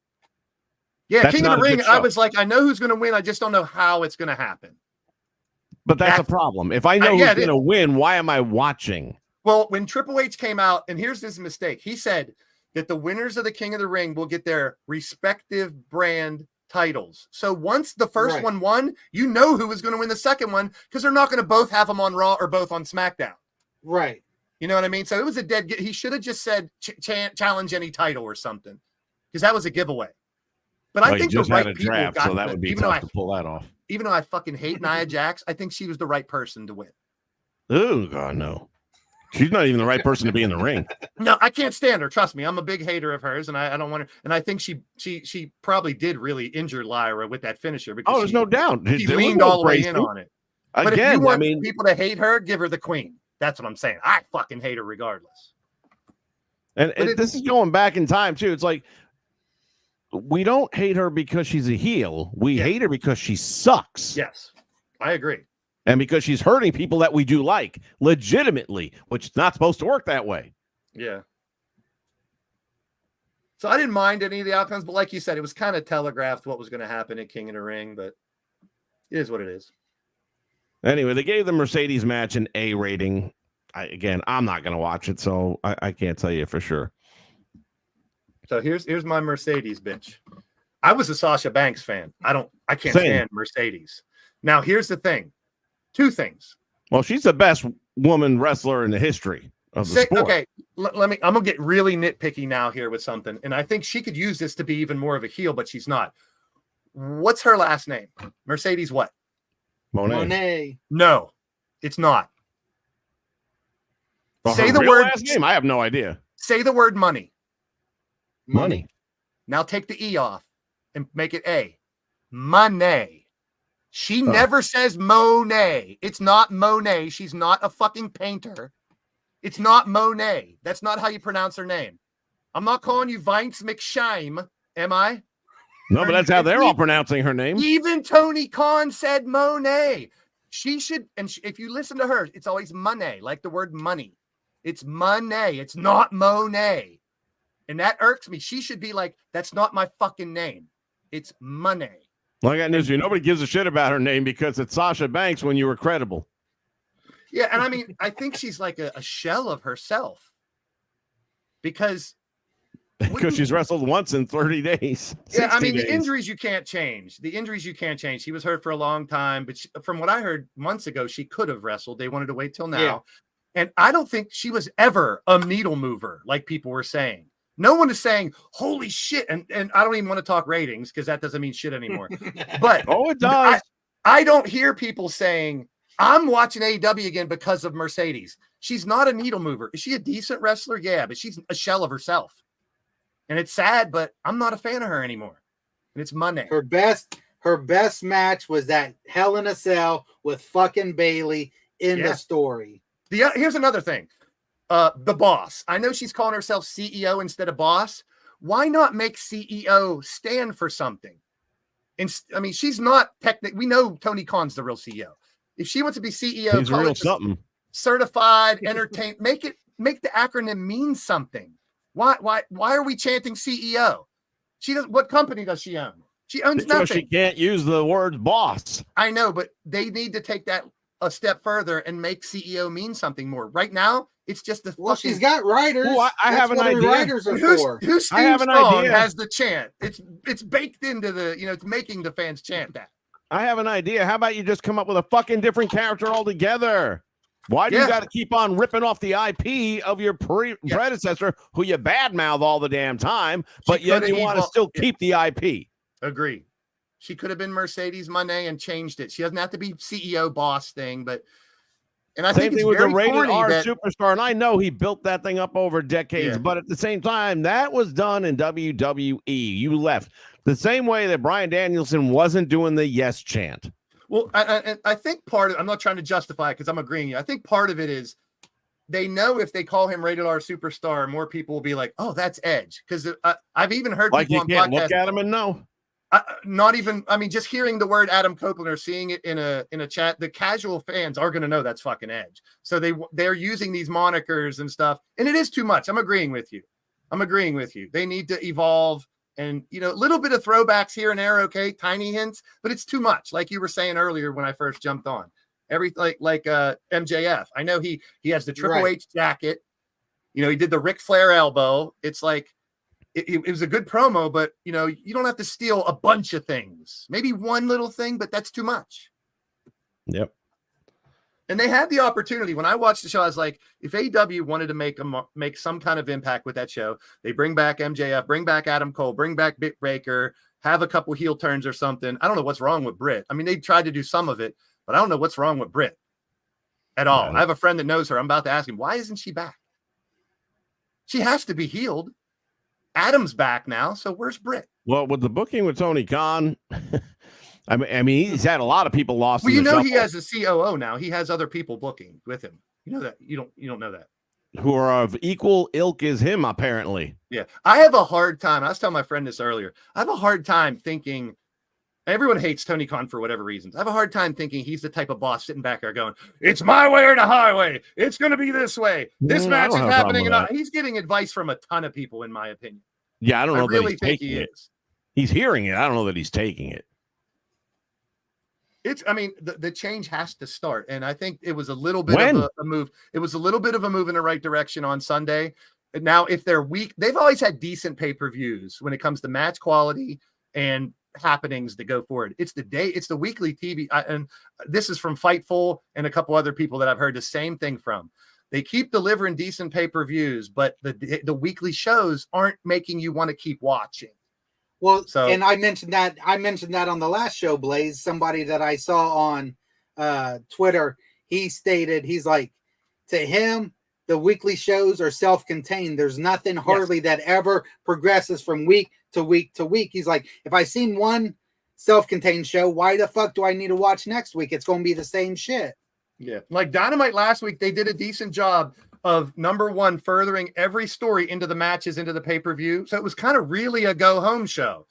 Yeah, King of the Ring, I was like, I know who's going to win. I just don't know how it's going to happen. But that's a problem. If I know who's going to win, why am I watching? Well, when Triple H came out, and here's his mistake. He said that the winners of the King of the Ring will get their respective brand titles. So once the first one won, you know who was going to win the second one because they're not going to both have them on Raw or both on SmackDown. Right. You know what I mean? So it was a dead. He should have just said challenge any title or something because that was a giveaway. But I think the right people got so that would be tough to pull that off. Even though I fucking hate Nia Jax, I think she was the right person to win. Oh God, no. She's not even the right person to be in the ring. No, I can't stand her. Trust me, I'm a big hater of hers, and I don't want her. And I think she probably did really injure Lyra with that finisher. Because there's no doubt. She leaned all the way in on it. But again, if you want people to hate her, give her the queen. That's what I'm saying. I fucking hate her regardless. And this is going back in time too. It's like we don't hate her because she's a heel. We hate her because she sucks. Yes, I agree. And because she's hurting people that we do like legitimately, which is not supposed to work that way. Yeah. So I didn't mind any of the outcomes, but like you said, it was kind of telegraphed what was going to happen at King of the Ring, but it is what it is. Anyway, they gave the Mercedes match an A rating. I'm not going to watch it, so I can't tell you for sure. So here's my Mercedes bitch. I was a Sasha Banks fan. I can't stand Mercedes. Now here's the thing. 2 things. Well, she's the best woman wrestler in the history of the sport. Okay, I'm gonna get really nitpicky now here with something, and I think she could use this to be even more of a heel, but she's not. What's her last name? Mercedes what? Monet. No, it's not. Well, say the word last name. I have no idea. Say the word money. Money. Now take the E off and make it A. Money. She never says Monet. It's not Monet. She's not a fucking painter. It's not Monet. That's not how you pronounce her name. I'm not calling you Vince McShime, am I? No, but that's how they're all pronouncing her name. Even Tony Khan said Monet. She should, and if you listen to her, it's always Monet, like the word money. It's Monet. It's not Monet. And that irks me. She should be like, that's not my fucking name. It's Monet. Well, I got news for you. Nobody gives a shit about her name because it's Sasha Banks when you were credible. Yeah, and I mean, I think she's like a shell of herself. Because Because she's wrestled once in 30 days. Yeah, I 60 mean, days. the injuries you can't change. She was hurt for a long time, but from what I heard months ago, she could have wrestled. They wanted to wait till now. Yeah. And I don't think she was ever a needle mover, like people were saying. No one is saying, holy shit. And I don't even want to talk ratings because that doesn't mean shit anymore. But it does. I don't hear people saying, I'm watching AEW again because of Mercedes. She's not a needle mover. Is she a decent wrestler? Yeah, but she's a shell of herself. And it's sad, but I'm not a fan of her anymore. And it's Monday. Her best match was that Hell in a Cell with fucking Bailey in the story. Here's another thing. The boss. I know she's calling herself CEO instead of boss. Why not make CEO stand for something? I mean, she's not technically. We know Tony Khan's the real CEO. If she wants to be CEO, he's real something. Certified entertain. Make the acronym mean something. Why are we chanting CEO? She does. What company does she own? She owns Because nothing. she can't use the word boss. I know, but they need to take that a step further and make CEO mean something more. Right now, it's just the. Well, she's got writers. Ooh, I have an idea. Writers are for. Who's I have an song idea. has the chant. It's baked into the. It's making the fans chant that. I have an idea. How about you just come up with a fucking different character altogether? Why do you got to keep on ripping off the IP of your predecessor, who you badmouth all the damn time, but yet you want to still keep the IP? Agree. She could have been Mercedes Moné and changed it. She doesn't have to be CEO boss thing, but and I think Same thing with the rated R superstar, and I know he built that thing up over decades, but at the same time, that was done in WWE. You left the same way that Bryan Danielson wasn't doing the yes chant. Well, I think part of I'm not trying to justify it because I'm agreeing with you. I think part of it is they know if they call him rated R superstar, more people will be like, "Oh, that's Edge." Because I've even heard like people you on can't podcasts, look at him and know. not even. I mean, just hearing the word Adam Copeland or seeing it in a chat, the casual fans are going to know that's fucking Edge. So they're using these monikers and stuff, and it is too much. I'm agreeing with you. They need to evolve. And, a little bit of throwbacks here and there, okay, tiny hints, but it's too much. Like you were saying earlier when I first jumped on. Like MJF. I know he has the Triple H jacket. He did the Ric Flair elbow. It's like it was a good promo, but, you don't have to steal a bunch of things. Maybe one little thing, but that's too much. Yep. And they had the opportunity. When I watched the show, I was like, if AEW wanted to make some kind of impact with that show, they bring back MJF, bring back Adam Cole, bring back Britt Baker, have a couple heel turns or something. I don't know what's wrong with Britt. I mean, they tried to do some of it, but I don't know what's wrong with Britt at all. Right. I have a friend that knows her. I'm about to ask him, why isn't she back? She has to be healed. Adam's back now, so where's Britt? Well, with the booking with Tony Khan, I mean, he's had a lot of people lost. Well, he has a COO now. He has other people booking with him. You know that. You don't know that. Who are of equal ilk as him, apparently. Yeah, I have a hard time. I was telling my friend this earlier. I have a hard time thinking. Everyone hates Tony Khan for whatever reasons. I have a hard time thinking he's the type of boss sitting back there going, "It's my way or the highway. It's going to be this way. This match is happening." And he's getting advice from a ton of people, in my opinion. Yeah, I don't know. I really think he is. He's hearing it. I don't know that he's taking it. The change has to start. And I think it was a little bit of a move. It was a little bit of a move in the right direction on Sunday. And now, if they're weak, they've always had decent pay-per-views when it comes to match quality and happenings that go forward. It's the weekly TV. And this is from Fightful and a couple other people that I've heard the same thing from. They keep delivering decent pay-per-views, but the weekly shows aren't making you want to keep watching. Well, and I mentioned that on the last show, Blaze. Somebody that I saw on Twitter, he stated, he's like, to him, the weekly shows are self-contained. There's nothing hardly that ever progresses from week to week to week. He's like, if I seen one self-contained show, why the fuck do I need to watch next week? It's going to be the same shit. Yeah. Like Dynamite last week, they did a decent job of, number one, furthering every story into the matches, into the pay-per-view. So it was kind of really a go-home show.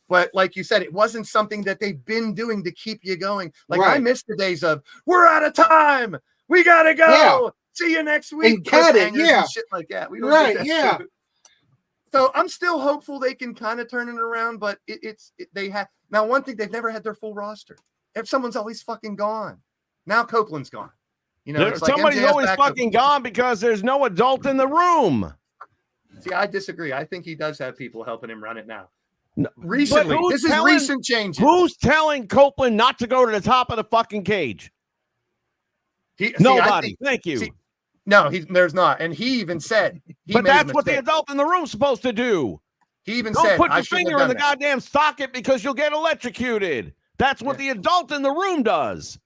But like you said, it wasn't something that they've been doing to keep you going. Like I missed the days of, we're out of time. We got to go. Yeah. See you next week. And cut it. Yeah. Shit like that. We don't get that shit. So I'm still hopeful they can kind of turn it around, but they have. Now, one thing, they've never had their full roster. If someone's always fucking gone. Now Copeland's gone. It's like somebody's MJF's always fucking gone because there's no adult in the room. See, I disagree. I think he does have people helping him run it now. No, Recently, this is recent changes. Who's telling Copeland not to go to the top of the fucking cage? Nobody. Thank you. No, there's not. And he even said. But that's what the adult in the room's supposed to do. He even Don't said, put your finger in the goddamn socket because you'll get electrocuted. That's what the adult in the room does.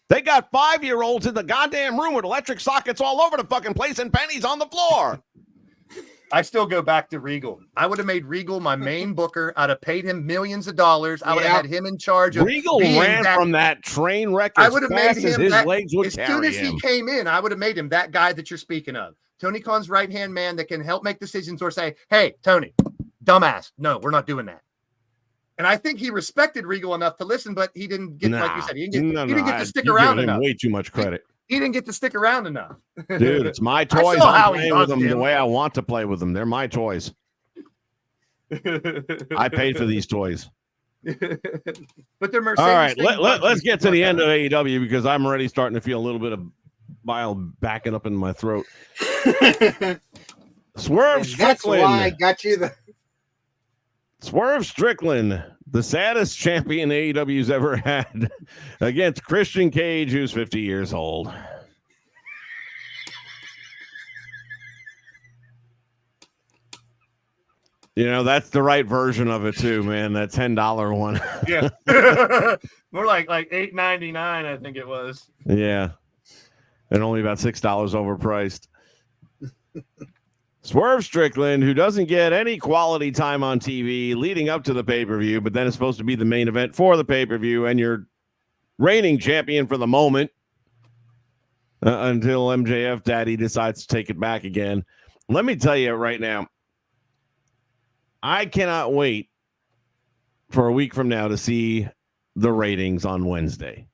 They got 5-year-olds in the goddamn room with electric sockets all over the fucking place and pennies on the floor. I still go back to Regal. I would have made Regal my main booker. I'd have paid him millions of dollars. I would have had him in charge of Regal ran from that train wreck as fast as his legs would carry him. As soon as he came in, I would have made him that guy that you're speaking of. Tony Khan's right-hand man that can help make decisions or say, hey, Tony, dumbass. No, we're not doing that. And I think he respected Regal enough to listen, but he didn't get, like you said, he didn't get to stick around enough. Way too much credit. He didn't get to stick around enough. Dude, it's my toys. I'm playing with them the way I want to play with them. They're my toys. I paid for these toys. But they're Mercedes. All right, let's get to the end of AEW because I'm already starting to feel a little bit of bile backing up in my throat. Swerve Strickland. That's why I got you the Swerve Strickland, the saddest champion AEW's ever had, against Christian Cage, who's 50 years old. You know, that's the right version of it too, man. That $10 one. Yeah. More like $8.99, I think it was. Yeah. And only about $6 overpriced. Swerve Strickland, who doesn't get any quality time on TV leading up to the pay-per-view, but then it's supposed to be the main event for the pay-per-view, and you're reigning champion for the moment until MJF Daddy decides to take it back again. Let me tell you right now, I cannot wait for a week from now to see the ratings on Wednesday.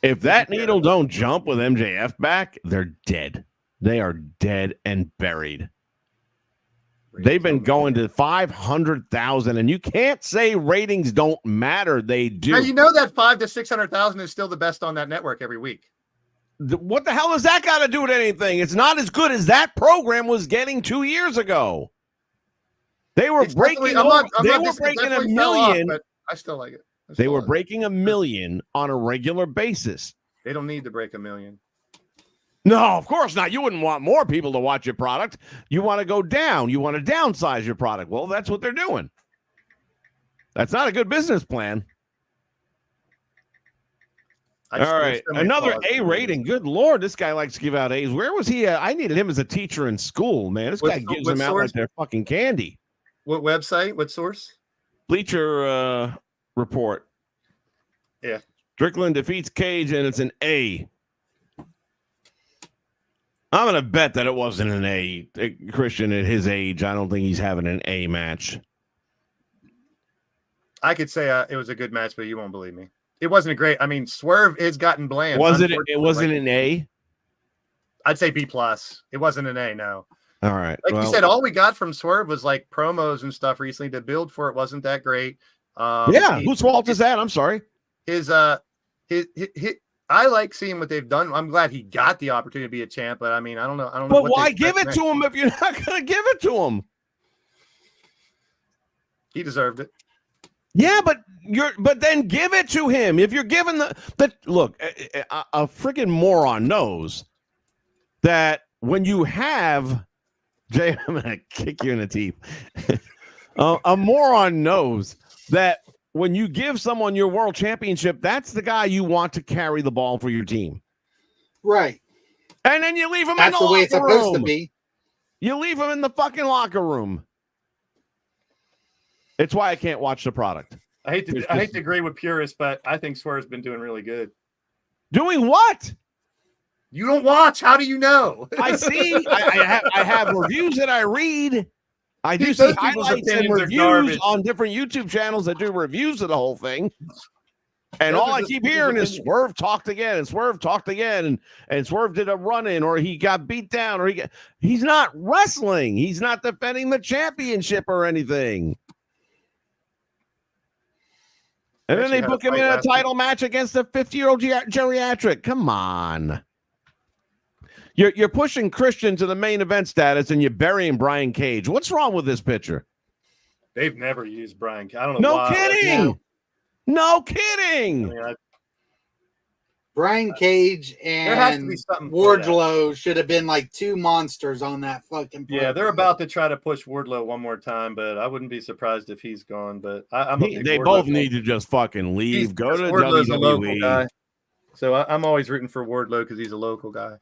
If that needle don't jump with MJF back, they're dead. They are dead and buried. They've been going to 500,000, and you can't say ratings don't matter. They do. Now, you know that 500,000 to 600,000 is still the best on that network every week. What the hell does that got to do with anything? It's not as good as that program was getting 2 years ago. They were breaking a million. But I still like it. They were breaking a million on a regular basis. They don't need to break a million. No, of course not. You wouldn't want more people to watch your product. You want to go down. You want to downsize your product. Well, that's what they're doing. That's not a good business plan. All right. Another A rating. Good Lord. This guy likes to give out A's. Where was he? I needed him as a teacher in school, man. This guy gives them out like they're fucking candy. What website? What source? Bleacher Report. Yeah. Strickland defeats Cage, and it's an A. I'm going to bet that it wasn't an A. Christian, at his age, I don't think he's having an A match. I could say it was a good match, but you won't believe me. It wasn't a great. I mean, Swerve has gotten bland. It wasn't an A? I'd say B+. It wasn't an A, no. All right. Like you said, all we got from Swerve was like promos and stuff recently. The build for it wasn't that great. Whose fault is that? I'm sorry. His I like seeing what they've done. I'm glad he got the opportunity to be a champ, but I mean, I don't know. But why give it to him if you're not going to give it to him? He deserved it. Yeah, but then give it to him. If you're given look, a freaking moron knows that when you have Jay, I'm going to kick you in the teeth. A moron knows that when you give someone your world championship, that's the guy you want to carry the ball for your team. Right. And then you leave him in the locker room. That's the way it's supposed to be. You leave him in the fucking locker room. It's why I can't watch the product. I hate to agree with purists, but I think Swerve's been doing really good. Doing what? You don't watch. How do you know? I see. I have reviews that I read. I do see highlights and reviews on different YouTube channels that do reviews of the whole thing. And all I keep hearing is Swerve talked again, and Swerve talked again, and Swerve did a run-in, or he got beat down, or he's not wrestling. He's not defending the championship or anything. And then they book him in a title match against a 50-year-old geriatric. Come on. You're pushing Christian to the main event status, and you're burying Brian Cage. What's wrong with this picture? They've never used Brian. I don't know No why. kidding. No kidding. I mean, Brian Cage there has to and be something for that. Wardlow should have been like two monsters on that fucking Yeah, they're about to try to push Wardlow one more time, but I wouldn't be surprised if he's gone. But I'm a big They Wardlow both fan. need to just fucking leave. Go to Wardlow's a local WWE. guy. So I'm always rooting for Wardlow because he's a local guy.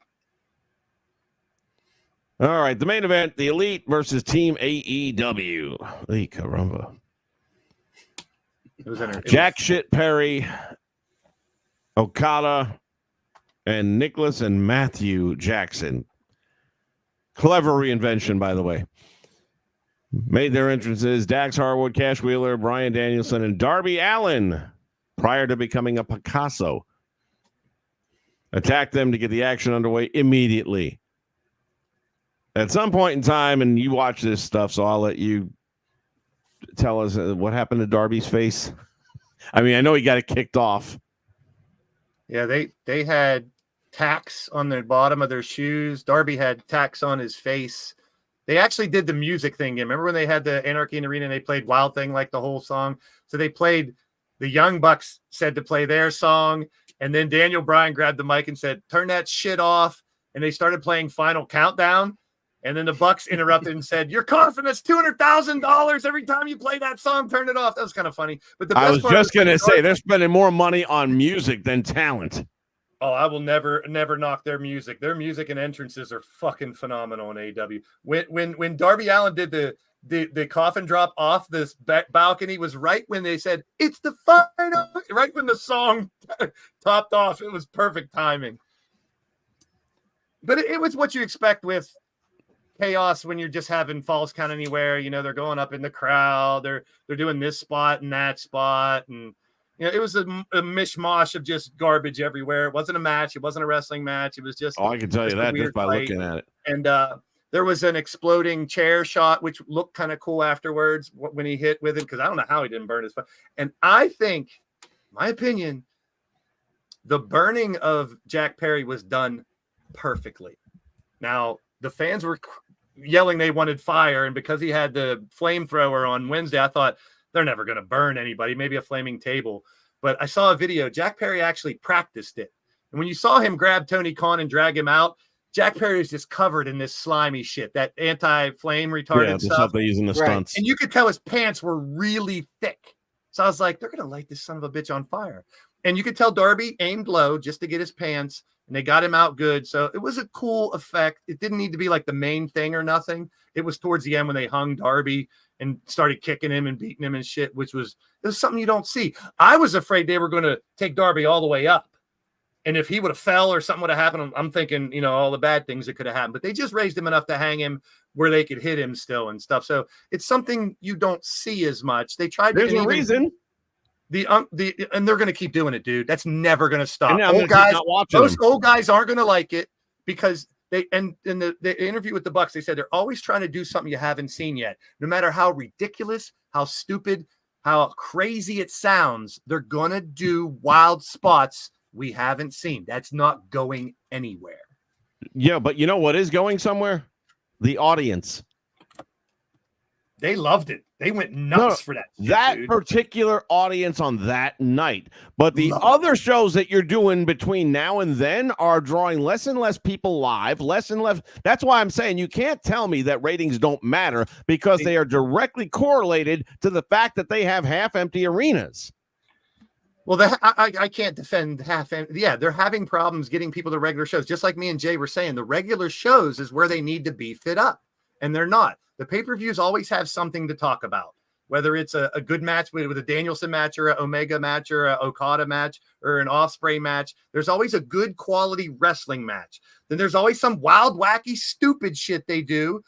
All right, the main event, the Elite versus Team AEW. Hey, caramba. It was Jack Shit Perry, Okada, and Nicholas and Matthew Jackson. Clever reinvention, by the way. Made their entrances Dax Harwood, Cash Wheeler, Bryan Danielson, and Darby Allin prior to becoming a Picasso. Attacked them to get the action underway immediately. At some point in time, and you watch this stuff, so I'll let you tell us what happened to Darby's face. I mean, I know he got it kicked off. Yeah, they had tacks on the bottom of their shoes. Darby had tacks on his face. They actually did the music thing again. Remember when they had the Anarchy in the Arena and they played Wild Thing like the whole song? So they played, the Young Bucks said to play their song, and then Daniel Bryan grabbed the mic and said, turn that shit off. And they started playing Final Countdown. And then the Bucks interrupted and said, "Your confidence, $200,000 every time you play that song. Turn it off." That was kind of funny. But the best I was part just going to say, they're spending more money on music than talent. Oh, I will never knock their music. Their music and entrances are fucking phenomenal in AEW. When Darby Allin did the coffin drop off this balcony was right when they said it's the final. Right when the song topped off, it was perfect timing. But it was what you expect with chaos when you're just having Falls Count Anywhere. You know, they're going up in the crowd, they're doing this spot and that spot, and you know, it was a mishmash of just garbage everywhere. It wasn't a match, it wasn't a wrestling match, it was just I can tell you that just by looking at it. And there was an exploding chair shot which looked kind of cool afterwards when he hit with it, because I don't know how he didn't burn his phone. And I think, my opinion, the burning of Jack Perry was done perfectly. Now the fans were yelling they wanted fire, and because he had the flamethrower on Wednesday, I thought they're never going to burn anybody, maybe a flaming table. But I saw a video. Jack Perry actually practiced it. And when you saw him grab Tony Khan and drag him out, Jack Perry is just covered in this slimy shit, that anti-flame retardant stuff. They use in the stunts. And you could tell his pants were really thick. So I was like, they're going to light this son of a bitch on fire. And you could tell Darby aimed low just to get his pants, and they got him out good. So it was a cool effect. It didn't need to be like the main thing or nothing. It was towards the end when they hung Darby and started kicking him and beating him and shit, it was something you don't see. I was afraid they were going to take Darby all the way up. And if he would have fell or something would have happened, I'm thinking, you know, all the bad things that could have happened. But they just raised him enough to hang him where they could hit him still and stuff. So it's something you don't see as much. They tried. There's a reason. And they're going to keep doing it, dude. That's never going to stop. Those old guys aren't going to like it because they, and in the interview with the Bucks, they said they're always trying to do something you haven't seen yet. No matter how ridiculous, how stupid, how crazy it sounds, they're going to do wild spots we haven't seen. That's not going anywhere. Yeah, but you know what is going somewhere? The audience. They loved it. They went nuts for that. That particular audience on that night. But the other shows that you're doing between now and then are drawing less and less people live, less and less. That's why I'm saying you can't tell me that ratings don't matter, because they are directly correlated to the fact that they have half-empty arenas. Well, I can't defend half-empty. Yeah, they're having problems getting people to regular shows. Just like me and Jay were saying, the regular shows is where they need to be fit up, and they're not. The pay-per-views always have something to talk about, whether it's a good match with a Danielson match or an Omega match or an Okada match or an Ospreay match. There's always a good quality wrestling match. Then there's always some wild, wacky, stupid shit they do.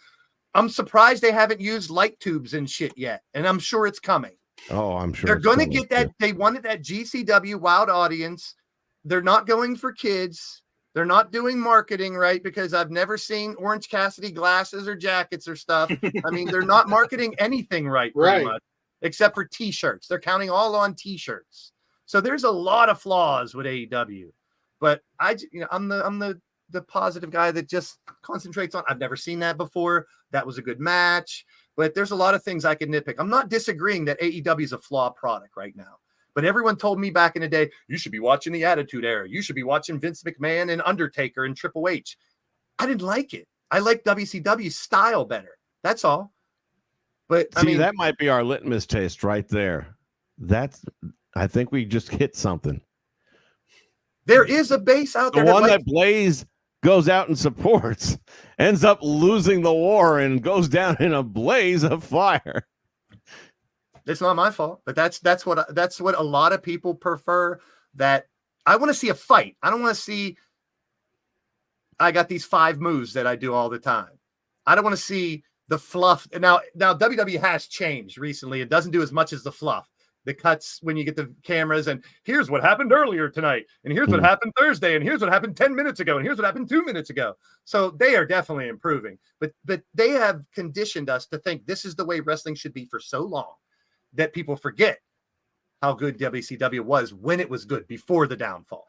I'm surprised they haven't used light tubes and shit yet, and I'm sure it's coming. Oh, I'm sure. They're going to get that. They wanted that GCW wild audience. They're not going for kids. They're not doing marketing right, because I've never seen Orange Cassidy glasses or jackets or stuff. I mean, they're not marketing anything right, pretty much, except for T-shirts. They're counting all on T-shirts. So there's a lot of flaws with AEW. But I'm the the positive guy that just concentrates on, I've never seen that before. That was a good match. But there's a lot of things I can nitpick. I'm not disagreeing that AEW is a flawed product right now. But everyone told me back in the day, you should be watching the Attitude Era. You should be watching Vince McMahon and Undertaker and Triple H. I didn't like it. I like WCW's style better. That's all. But see, I mean, that might be our litmus test right there. I think we just hit something. There is a base out there. The one that Blaze goes out and supports ends up losing the war and goes down in a blaze of fire. It's not my fault, but that's what a lot of people prefer. That I want to see a fight. I don't want to see, I got these 5 moves that I do all the time. I don't want to see the fluff. Now WWE has changed recently. It doesn't do as much as the fluff. The cuts when you get the cameras and here's what happened earlier tonight. And here's what happened Thursday. And here's what happened 10 minutes ago. And here's what happened 2 minutes ago. So they are definitely improving. But they have conditioned us to think this is the way wrestling should be for so long that people forget how good WCW was when it was good before the downfall.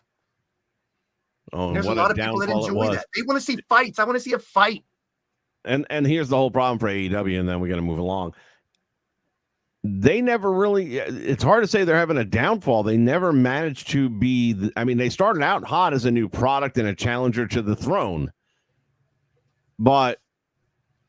Oh, and there's a lot of people that enjoy that. They want to see fights. I want to see a fight. And here's the whole problem for AEW, and then we're going to move along. They never really, it's hard to say they're having a downfall. They never managed to be, they started out hot as a new product and a challenger to the throne, but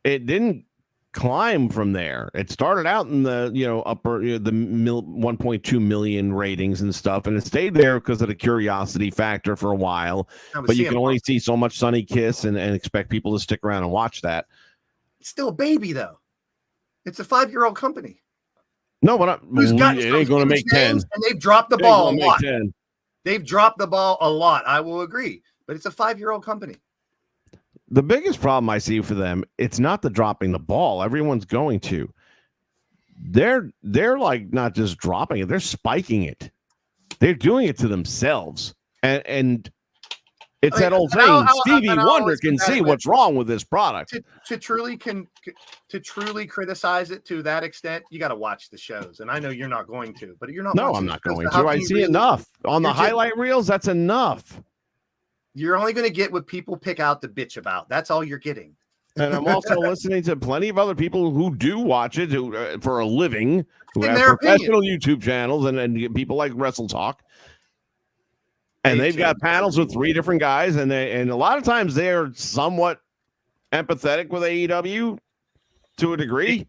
it didn't climb from there. It started out in the, upper, the 1.2 million ratings and stuff, and it stayed there because of the curiosity factor for a while. But you can only see so much Sunny Kiss and expect people to stick around and watch that. It's still a baby, though. It's a 5-year-old company. No, but it ain't going to make 10. And they've dropped the ball a lot. They've dropped the ball a lot. I will agree. But it's a 5-year-old company. The biggest problem I see for them, it's not the dropping the ball. Everyone's going to. They're like not just dropping it, they're spiking it. They're doing it to themselves. And it's that old saying, Stevie Wonder can see what's wrong with this product. To truly criticize it to that extent, you got to watch the shows. And I know you're not going to, but you're not. No, I'm not going to. I see enough on the highlight reels. That's enough. You're only going to get what people pick out to bitch about. That's all you're getting. And I'm also listening to plenty of other people who do watch it for a living, who have professional YouTube channels and people like WrestleTalk. And they've got panels with 3 different guys, and a lot of times they're somewhat empathetic with AEW to a degree.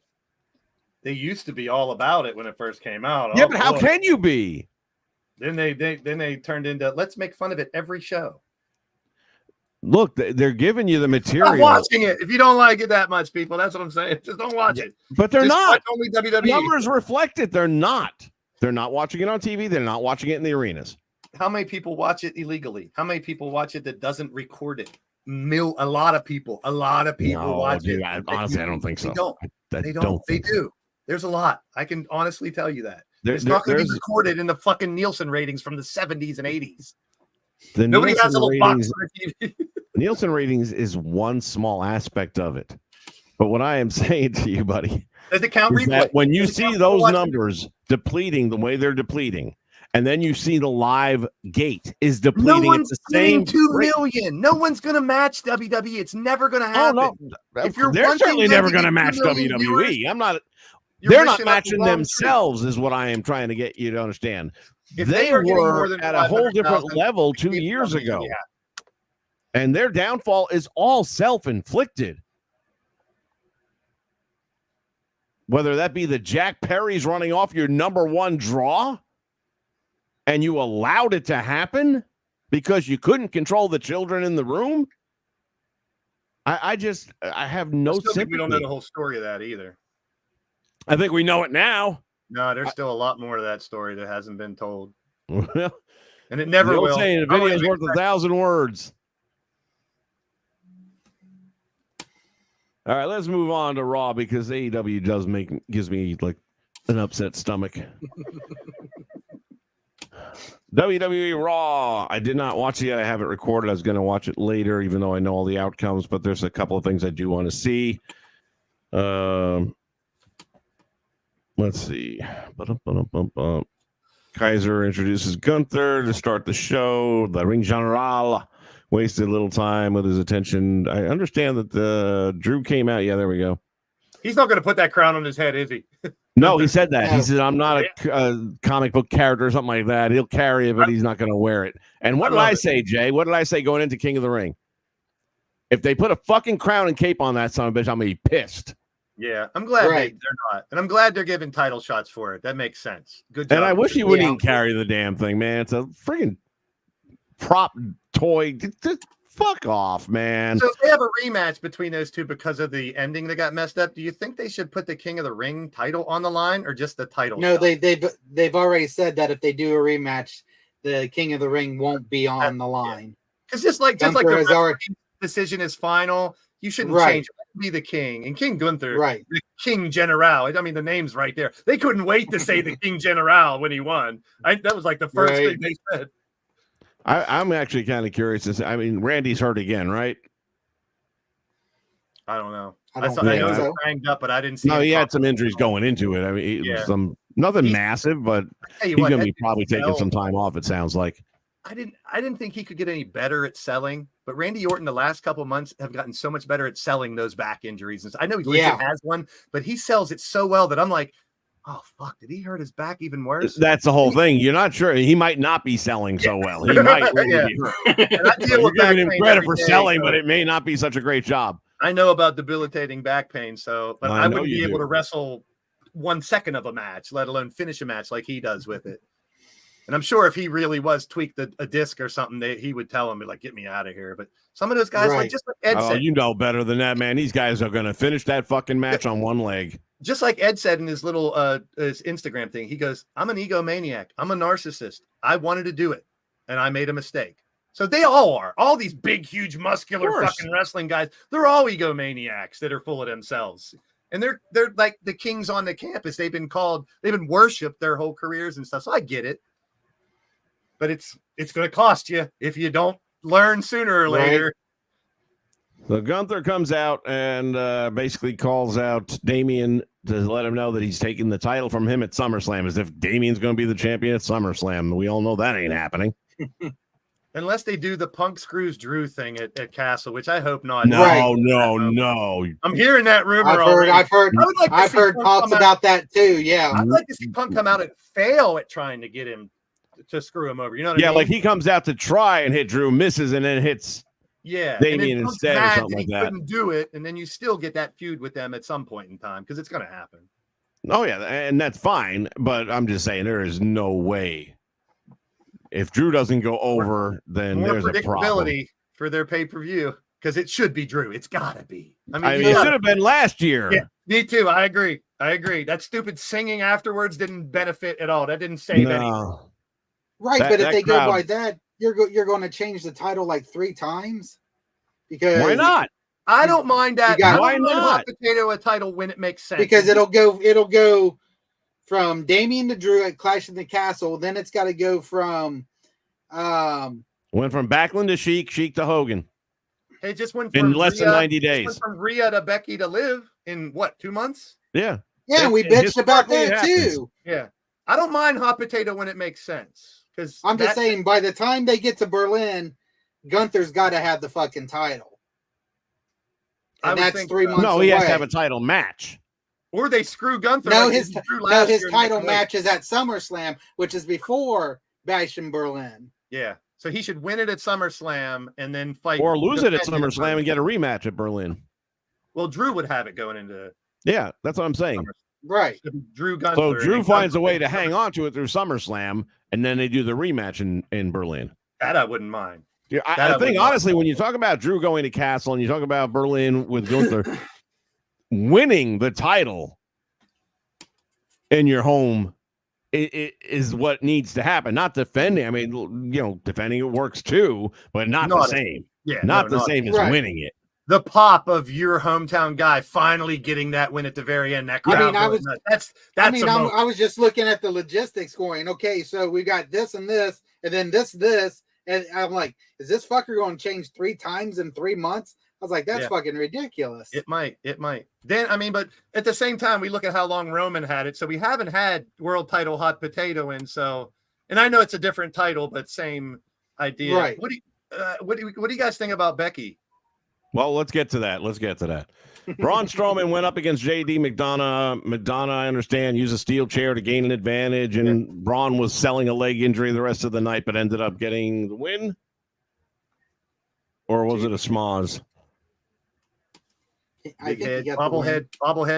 They used to be all about it when it first came out. Yeah, but how can you be? Then they turned into let's make fun of it every show. Look, they're giving you the material. Stop watching it if you don't like it that much, people. That's what I'm saying. Just don't watch it. But they're not. Only WWE. Numbers reflect it. They're not. They're not watching it on TV. They're not watching it in the arenas. How many people watch it illegally? How many people watch it that doesn't record it? A lot of people. Watch it. Honestly, I don't think so. They don't. They do. There's a lot. I can honestly tell you that. It's not going to be recorded in the fucking Nielsen ratings from the 70s and 80s. Nobody has a little box on their TV. Nielsen ratings is one small aspect of it. But what I am saying to you, buddy, is that when you see those numbers depleting the way they're depleting, and then you see the live gate is depleting. No one's getting 2 million. No one's going to match WWE. It's never going to happen. Oh, no. They're certainly never going to match WWE. They're not matching themselves, is what I am trying to get you to understand. They were at a whole different level 2 years ago. Yeah. And their downfall is all self-inflicted. Whether that be the Jack Perry's running off your number 1 draw, and you allowed it to happen because you couldn't control the children in the room. I have no sympathy. We don't know the whole story of that either. I think we know it now. No, there's still a lot more to that story that hasn't been told. Well, and it never will. Saying a video is worth 1,000 words. All right, let's move on to Raw because AEW gives me like an upset stomach. WWE Raw. I did not watch it yet. I have it recorded. I was going to watch it later, even though I know all the outcomes, but there's a couple of things I do want to see. Let's see. Kaiser introduces Gunther to start the show. The Ring General wasted a little time with his attention. I understand that Drew came out. Yeah, there we go. He's not going to put that crown on his head, is he? No, he said that. He No. said, I'm not a comic book character or something like that. He'll carry it, but he's not going to wear it. And what did I say, Jay? What did I say going into King of the Ring? If they put a fucking crown and cape on that son of a bitch, I'm going to be pissed. Yeah, I'm glad Right. they're not. And I'm glad they're giving title shots for it. That makes sense. Good job. And I wish he wouldn't Yeah. even carry the damn thing, man. It's a freaking prop toy. Just fuck off, man. So if they have a rematch between those two because of the ending that got messed up, do you think they should put the King of the Ring title on the line or just the title? No, shot? they've already said that if they do a rematch, the King of the Ring won't be on the line. Because just like Gunther the has already- decision is final, you shouldn't Right. change it. Be the king and King Gunther, Right. the King General. I mean, the name's right there. They couldn't wait to say the King General when he won. That was like the first Right. thing they said. I'm actually kind of curious to see. I mean, Randy's hurt again, right? I don't know. I I, don't saw, I think know he so. was banged up, but I didn't see. No, him he had come- some injuries going into it. I mean, Yeah. nothing He- massive, but Tell you he's what, going to be that probably dude taking fell. some time off, it sounds like. I didn't think he could get any better at selling, but Randy Orton the last couple of months have gotten so much better at selling those back injuries. And I know he legit Yeah. has one, but he sells it so well that I'm like, oh fuck, did he hurt his back even worse? That's the whole thing. You're not sure. He might not be selling so well. He might really Yeah. be hurt. And I But deal you're with back giving him pain credit every for day, selling, so but it may not be such a great job. I know about debilitating back pain, so but I I know wouldn't you be able do. to wrestle 1 second of a match, let alone finish a match like he does with it. And I'm sure if he really was tweaked a disc or something, he would tell him, like, get me out of here. But some of those guys, like Right. just like Ed Oh, said, you know better than that, man. These guys are going to finish that fucking match on one leg. just like Ed said in his little his Instagram thing, he goes, I'm an egomaniac. I'm a narcissist. I wanted to do it, and I made a mistake. So they all are. All these big, huge, muscular Of course. fucking wrestling guys, they're all egomaniacs that are full of themselves. And they're like the kings on the campus. They've been worshipped their whole careers and stuff. So I get it. But it's going to cost you if you don't learn sooner or Right. later. So Gunther comes out and basically calls out Damian to let him know that he's taking the title from him at SummerSlam, as if Damian's going to be the champion at SummerSlam. We all know that ain't happening. Unless they do the Punk Screws Drew thing at Castle, which I hope not. No, Right. no. I'm hearing that rumor I've already. heard I would like to I've see heard Punk talks come out- about that too. Yeah. I'd like to see Punk come out and fail at trying to get him to screw him over. You know what I Yeah, mean? like he comes out to try and hit Drew, misses, and then hits. yeah, Damian and then Punk's instead or mad something that like he that. couldn't do it, and then you still get that feud with them at some point in time because it's going to happen. Oh, yeah, and that's fine. But I'm just saying there is no way. If Drew doesn't go over, then More there's a problem. predictability for their pay per view because it should be Drew. It's got to be. I you mean, it gotta- should have been last year. Yeah, me too. I agree. That stupid singing afterwards didn't benefit at all. That didn't save anything. No. Right, That- but if that they crowd- go by that, you're going to change the title like 3 times because Why not? I don't mind that. You got- I don't Why mind not? hot potato a title when it makes sense. Because it'll go from Damian to Drew at Clash in the Castle, then it's got to go from Went from Backlund to Sheik, Sheik to Hogan it just went in from less than 90 Went days. from Rhea to Becky to Liv in what 2 months? Yeah. yeah, we It- bitched about historically that happens. too. Yeah, I don't mind hot potato when it makes sense because I'm just saying by the time they get to Berlin, Gunther's got to have the fucking title. I And would that's think 3 so. months No, he has to away. have a title match. Or they screw Gunther. No, like his they drew last year and title make him match is at SummerSlam, which is before Bash in Berlin. Yeah, so he should win it at SummerSlam and then fight Or lose it at defend SummerSlam and get a rematch at Berlin. Well, Drew would have it going into Yeah, that's what I'm saying. Right. Drew Gunther. So and Drew then finds a Gunther way to wins hang on to it through SummerSlam, and then they do the rematch in Berlin. That I wouldn't mind. Yeah, That I I think wouldn't honestly, when you talk about Drew going to Castle and you talk about Berlin with Gunther winning the title in your home, it is what needs to happen. Not defending. I mean, defending it works too, but not the Not- same. Yeah, Not no, the same as right. winning it. The pop of your hometown guy finally getting that win at the very end. That I crowd. mean, I going was- nuts. That's I mean, emotion. I was just looking at the logistics going, okay, so we got this and this, and then this, and I'm like, is this fucker going to change 3 times in 3 months? I was like, that's Yeah. fucking ridiculous. It might. Then I mean, but at the same time, we look at how long Roman had it. So we haven't had world title hot potato in. So, and I know it's a different title, but same idea. Right. what do you guys think about Becky? Well, let's get to that. Braun Strowman went up against JD McDonough. McDonough, I understand, used a steel chair to gain an advantage, and Braun was selling a leg injury the rest of the night, but ended up getting the win. Or was it a schmoz? I think he got bobblehead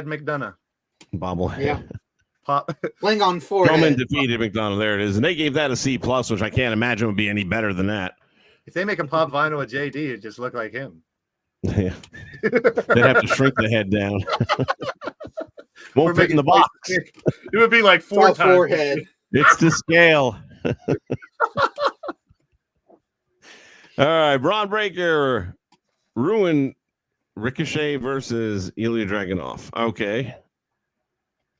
McDonough. Bobblehead. Yeah. Pop. Ling on forehead. Strowman defeated McDonough. There it is. And they gave that a C+, which I can't imagine would be any better than that. If they make him pop vinyl with JD, it just look like him. Yeah. They'd have to shrink the head down. Won't fit in the box. It would be like four times. Forehead. It's to scale. All right, Braun Breaker ruined Ricochet versus Ilya Dragunov. Okay.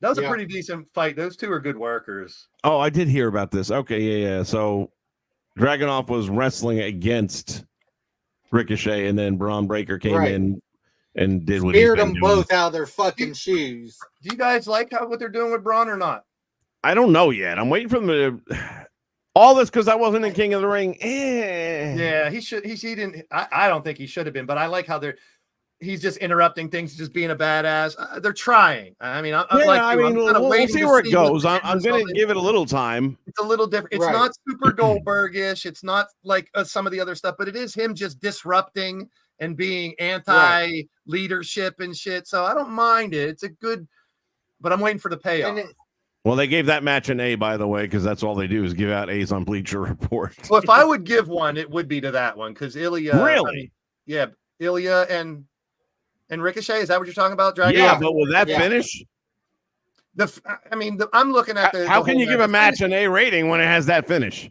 That was a pretty decent fight. Those two are good workers. Oh, I did hear about this. Okay, yeah. So Dragunov was wrestling against Ricochet, and then Braun Breaker came in and did what he speared them both out of their fucking shoes. Do you guys like what they're doing with Braun or not? I don't know yet. I'm waiting for them to. All this because I wasn't in King of the Ring. Yeah, he should. He didn't. I don't think he should have been. But I like how he's just interrupting things, just being a badass. They're trying. I mean, we'll see where it goes. I'm going to give it a little time. It's a little different. It's not super Goldbergish. It's not like some of the other stuff, but it is him just disrupting and being anti-leadership and shit. So I don't mind it. It's a good, but I'm waiting for the payoff. Well, they gave that match an A, by the way, because that's all they do is give out A's on Bleacher Report. Well, if I would give one, it would be to that one because Ilya. Really? Ilya and Ricochet. Is that what you're talking about? Dragon? Yeah, but will that finish? I'm looking at the. How can you give a match an A rating when it has that finish?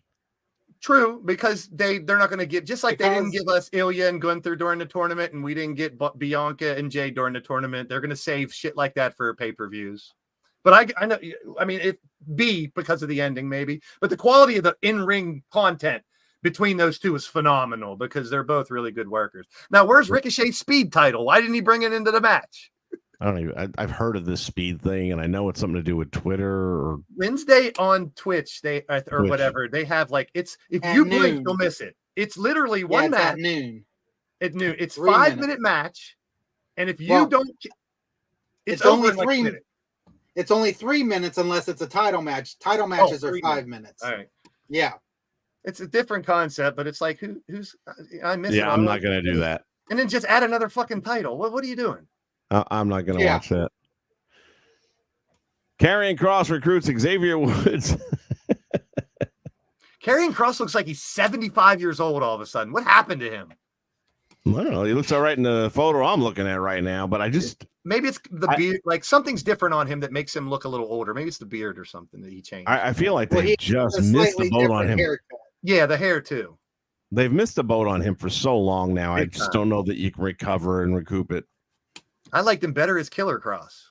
True, because they're not going to give, just like they didn't give us Ilya and Gunther during the tournament, and we didn't get Bianca and Jay during the tournament. They're going to save shit like that for pay-per-views. But I know, it B because of the ending maybe, but the quality of the in-ring content between those two is phenomenal because they're both really good workers. Now, where's Ricochet's speed title? Why didn't he bring it into the match? I've heard of this speed thing, and I know it's something to do with Twitter or Wednesday on Twitch. Whatever they have. Like if you blink, you'll miss it. It's literally one match at noon. At noon. It's 5-minute match, and if you don't, it's only 3 minutes. It's only 3 minutes unless it's a title match. Title matches are 5 minutes. All right. Yeah. It's a different concept, but it's like who's I miss it. Yeah, I'm not gonna do that. And then just add another fucking title. What are you doing? I'm not gonna watch that. Karrion Kross recruits Xavier Woods. Karrion Kross looks like he's 75 years old all of a sudden. What happened to him? I don't know. He looks all right in the photo I'm looking at right now, but maybe it's the beard. Like something's different on him that makes him look a little older. Maybe it's the beard or something that he changed. I feel like they just missed the boat on him. Haircut. Yeah, the hair too. They've missed the boat on him for so long now. I just don't know that you can recover and recoup it. I liked him better as Killer Kross.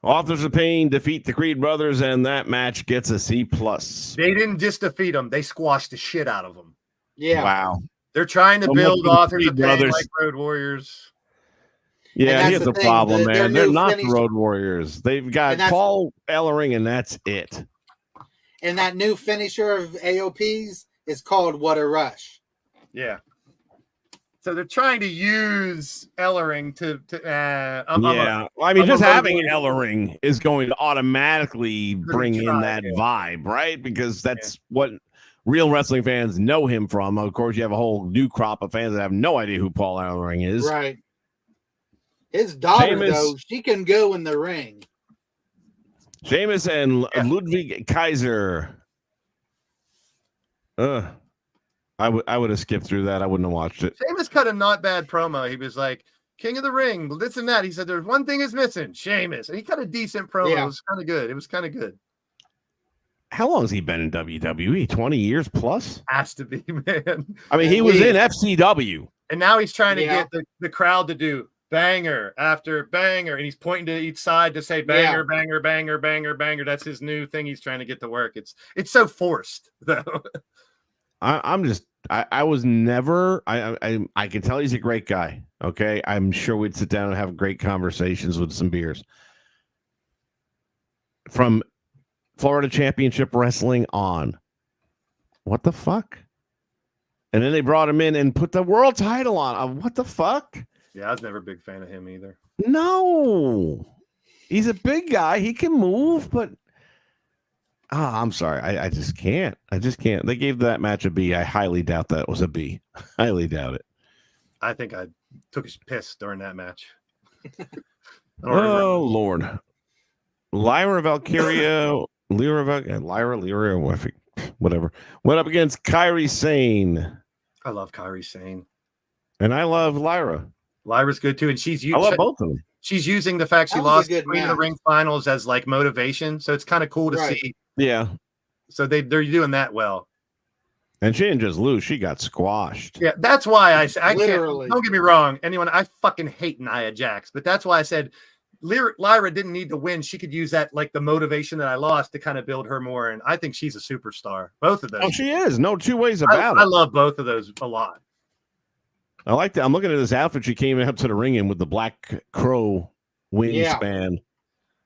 Authors of Pain defeat the Creed brothers, and that match gets a C+. They didn't just defeat them; they squashed the shit out of them. Yeah. Wow. They're trying to build Authors of Pain like Road Warriors. Yeah, here's the problem, man. They're not the Road Warriors. They've got Paul Ellering, and that's it. And that new finisher of AOP's is called What a Rush. Yeah. So they're trying to use Ellering to just having Ellering is going to automatically bring in that vibe, right? Because that's what real wrestling fans know him from. Of course, you have a whole new crop of fans that have no idea who Paul Ellering is. Right. His daughter, though, she can go in the ring. Sheamus and Ludwig Kaiser. I would have skipped through that. I wouldn't have watched it. Sheamus cut a not bad promo. He was like, King of the Ring, this and that. He said, there's one thing is missing, Sheamus. And he cut a decent promo. Yeah. It was kind of good. How long has he been in WWE? 20 years plus? Has to be, man. I mean, he was in FCW. And now he's trying to get the crowd to do banger after banger. And he's pointing to each side to say banger, banger, banger, banger, banger. That's his new thing he's trying to get to work. It's so forced, though. I was never, I can tell he's a great guy. Okay. I'm sure we'd sit down and have great conversations with some beers. From Florida Championship Wrestling on. What the fuck? And then they brought him in and put the world title on. What the fuck? Yeah, I was never a big fan of him either. No. He's a big guy. He can move, but I'm sorry. I just can't. I just can't. They gave that match a B. I highly doubt that was a B. Highly doubt it. I think I took a piss during that match. Oh, Lord. Lyra Valkyria, whatever, went up against Kairi Sane. I love Kairi Sane. And I love Lyra. Lyra's good too. And I love both of them. She's using the fact she That was a lost good Queen of the match. Ring finals as like motivation. So it's kind of cool to Right. see. Yeah. So they're doing that well. And she didn't just lose, she got squashed. Yeah, that's why I can't. Literally. Don't get me wrong. I fucking hate Nia Jax, but that's why I said Lyra didn't need to win. She could use that, like the motivation that I lost, to kind of build her more. And I think she's a superstar. Both of those. Oh, she is. No two ways about I it. love both of those a lot. I like that. I'm looking at this outfit she came up to the ring in with the Black Crow wingspan.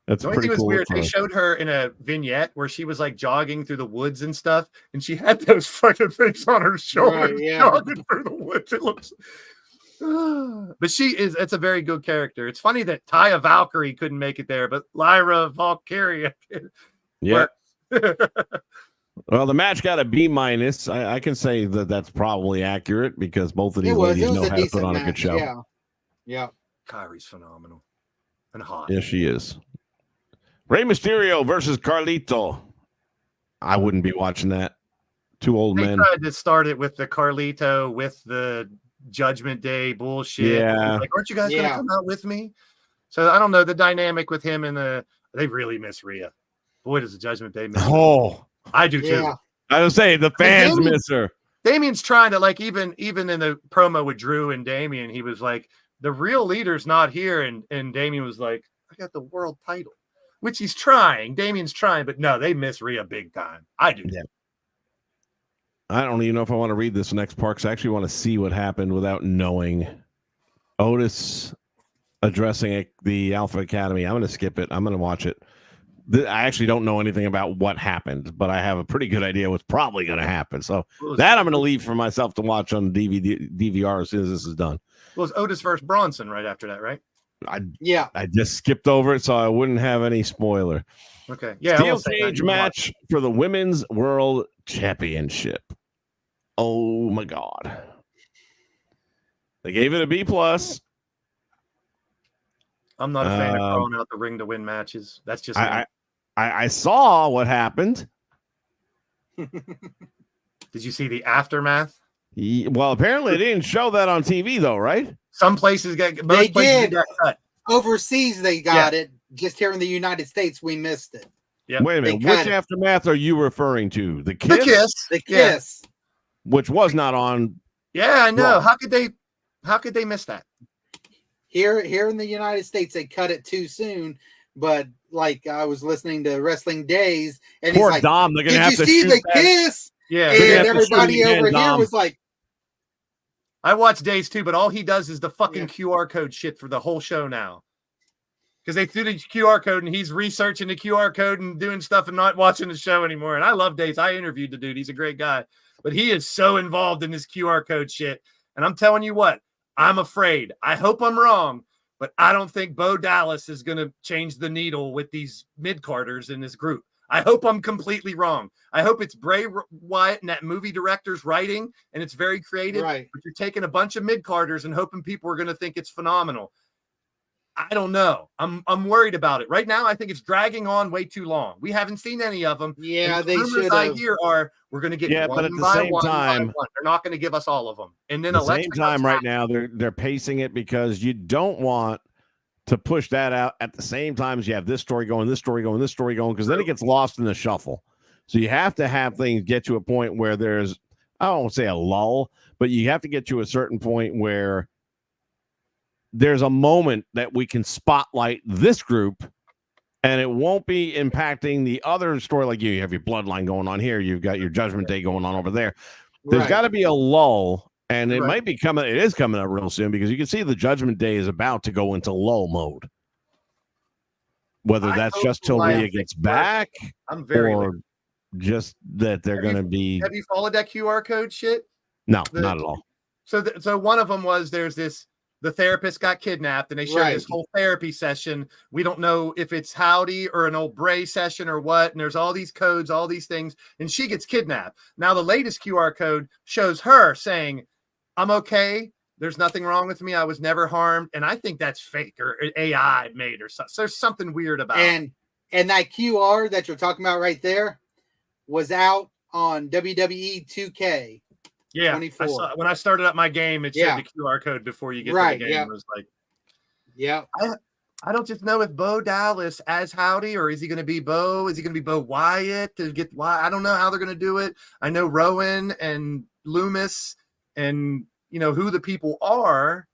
That's The only pretty thing was cool. weird. They showed her in a vignette where she was like jogging through the woods and stuff, and she had those fucking things on her shoulders, Right, yeah. jogging through the woods. It looks, but it's a very good character. It's funny that Taya Valkyrie couldn't make it there, but Lyra Valkyria. Yeah. Well, the match got a B-. I can say that that's probably accurate because both of these ladies know how to put on a good show. Yeah. Yeah. Kyrie's phenomenal and hot. Yes, she is. Rey Mysterio versus Carlito. I wouldn't be watching that. Two old They men. tried to start it with the Carlito, with the Judgment Day bullshit. Yeah. Like, aren't you guys going to Yeah. come out with me? So I don't know the dynamic with him and they really miss Rhea. Boy, does the Judgment Day miss her. Oh, I do too. Yeah. I was saying the fans Damien- miss her. Damien's trying to, like, even in the promo with Drew and Damien, he was like, the real leader's not here. And Damien was like, I got the world title, which he's trying. Damien's trying, but no, they miss Rhea big time. I do. Yeah. I don't even know if I want to read this next part because I actually want to see what happened without knowing. Otis addressing the Alpha Academy. I'm going to skip it. I'm going to watch it. I actually don't know anything about what happened, but I have a pretty good idea what's probably going to happen. So that I'm going to leave for myself to watch on DVR as soon as this is done. Well, it's Otis versus Bronson right after that, right? Yeah. I just skipped over it so I wouldn't have any spoiler. Okay. Yeah. I Steel won't say that. cage You watch. match for the Women's World Championship. Oh my God. They gave it a B+. I'm not a fan of throwing out the ring to win matches. That's just me. I saw what happened. Did you see the aftermath? Well, apparently they didn't show that on TV though, right? Some places got They did. got cut. Overseas, they got it. Just here in the United States, we missed it. Yeah. Wait a minute. They cut Which it. aftermath are you referring to? The Kiss? The Kiss. The Yeah. kiss. Which was not on. Yeah, I know. Well- How could they miss that? Here in the United States, they cut it too soon. But like I was listening to Wrestling Days, and Poor he's like, Dom. They're going to "Did have you to see shoot the that. kiss?" Yeah. They're gonna And have to shoot everybody again, over here Dom. was like, I watch Days too, but all he does is the fucking Yeah. QR code shit for the whole show now. Because they threw the QR code and he's researching the QR code and doing stuff and not watching the show anymore. And I love Days. I interviewed the dude. He's a great guy. But he is so involved in this QR code shit. And I'm telling you what, I'm afraid. I hope I'm wrong, but I don't think Bo Dallas is going to change the needle with these mid-carders in this group. I hope I'm completely wrong. I hope it's Bray Wyatt and that movie director's writing, and it's very creative. right. But you're taking a bunch of mid-carders and hoping people are going to think it's phenomenal. I don't know. I'm worried about it. Right now, I think it's dragging on way too long. We haven't seen any of them. Yeah, And they rumors should I have. hear are we're going to get Yeah, one but at the by same one by time- one. They're not going to give us all of them. And then At the same Alexa time, comes right out. now, they're pacing it because you don't want to push that out at the same time as you have this story going, this story going, this story going, because then it gets lost in the shuffle. So you have to have things get to a point where there's, I don't want to say a lull, but you have to get to a certain point where there's a moment that we can spotlight this group and it won't be impacting the other story. Like you have your bloodline going on here. You've got your Judgment Day going on over there. There's Right. got to be a lull, and it Right. might be coming. It is coming up real soon because you can see the Judgment Day is about to go into lull mode. Whether I that's hope just till Elias Rhea gets back I'm very. or just that they're Have you- going to be. Have you followed that QR code shit? No, not at all. So one of them was the therapist got kidnapped and they shared this whole therapy session. We don't know if it's Howdy or an old Bray session or what. And there's all these codes, all these things, and she gets kidnapped. Now the latest QR code shows her saying, "I'm okay. There's nothing wrong with me. I was never harmed." And I think that's fake or AI made or something. So there's something weird about it. And that QR that you're talking about right there was out on WWE 2K. Yeah, 24. when I started up my game, it showed the QR code before you get to the game. It was like, I don't just know if Bo Dallas as Howdy, or is he going to be Bo? Is he going to be Bo Wyatt to get why? I don't know how they're going to do it. I know Rowan and Loomis and who the people are,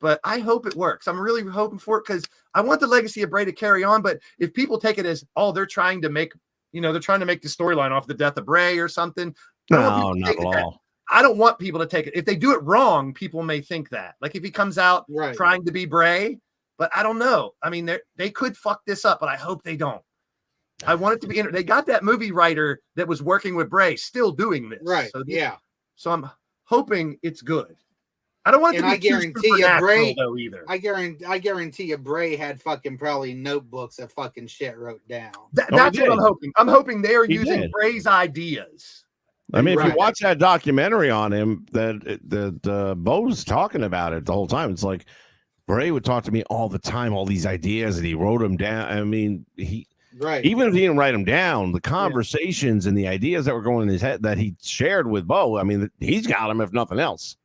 but I hope it works. I'm really hoping for it because I want the legacy of Bray to carry on. But if people take it as, they're trying to make, they're trying to make the storyline off the death of Bray or something. No, not at all. I don't want people to take it. If they do it wrong, people may think that. Like if he comes out trying to be Bray, but I don't know. I mean, they could fuck this up, but I hope they don't. I want it to be. They got that movie writer that was working with Bray still doing this. Right. So So I'm hoping it's good. I don't want it to be I guarantee you, Bray. Though, either. I guarantee you, Bray had fucking probably notebooks of fucking shit wrote down. That's what I'm hoping. I'm hoping they are using Bray's ideas. I mean, if you watch that documentary on him, that Bo's talking about it the whole time. It's like Bray would talk to me all the time, all these ideas, and he wrote them down. I mean, even if he didn't write them down, the conversations and the ideas that were going in his head that he shared with Bo, I mean, he's got them if nothing else.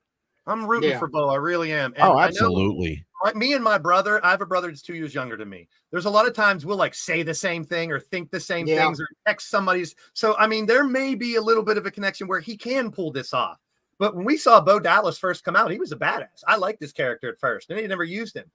I'm rooting for Bo. I really am. And absolutely. Me and my brother, I have a brother that's 2 years younger than me. There's a lot of times we'll like say the same thing or think the same things or text somebody's. So, I mean, there may be a little bit of a connection where he can pull this off. But when we saw Bo Dallas first come out, he was a badass. I liked this character at first, and they never used him.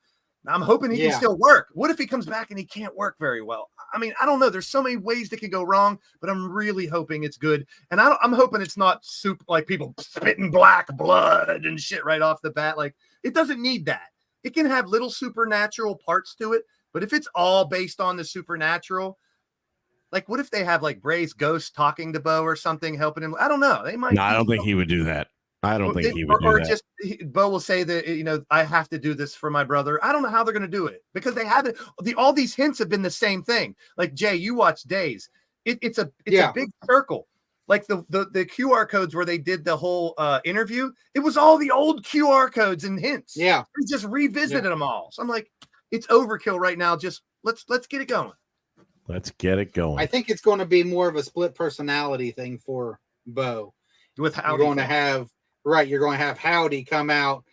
I'm hoping he can still work. What if he comes back and he can't work very well? I mean, I don't know. There's so many ways that could go wrong, but I'm really hoping it's good. And I'm hoping it's not soup like people spitting black blood and shit right off the bat. Like, it doesn't need that. It can have little supernatural parts to it, but if it's all based on the supernatural, like what if they have like Bray's ghost talking to Bo or something, helping him? I don't know. They might. No, I don't think he would do that. I don't think he would do that. Or just Bo will say that, I have to do this for my brother. I don't know how they're going to do it because they haven't. All these hints have been the same thing. Like Jay, you watch Days. It's a big circle. Like the QR codes where they did the whole interview, it was all the old QR codes and hints. Yeah. We just revisited them all. So I'm like, it's overkill right now. Just let's get it going. Let's get it going. I think it's going to be more of a split personality thing for Bo. With Howdy. You're going to have Howdy come out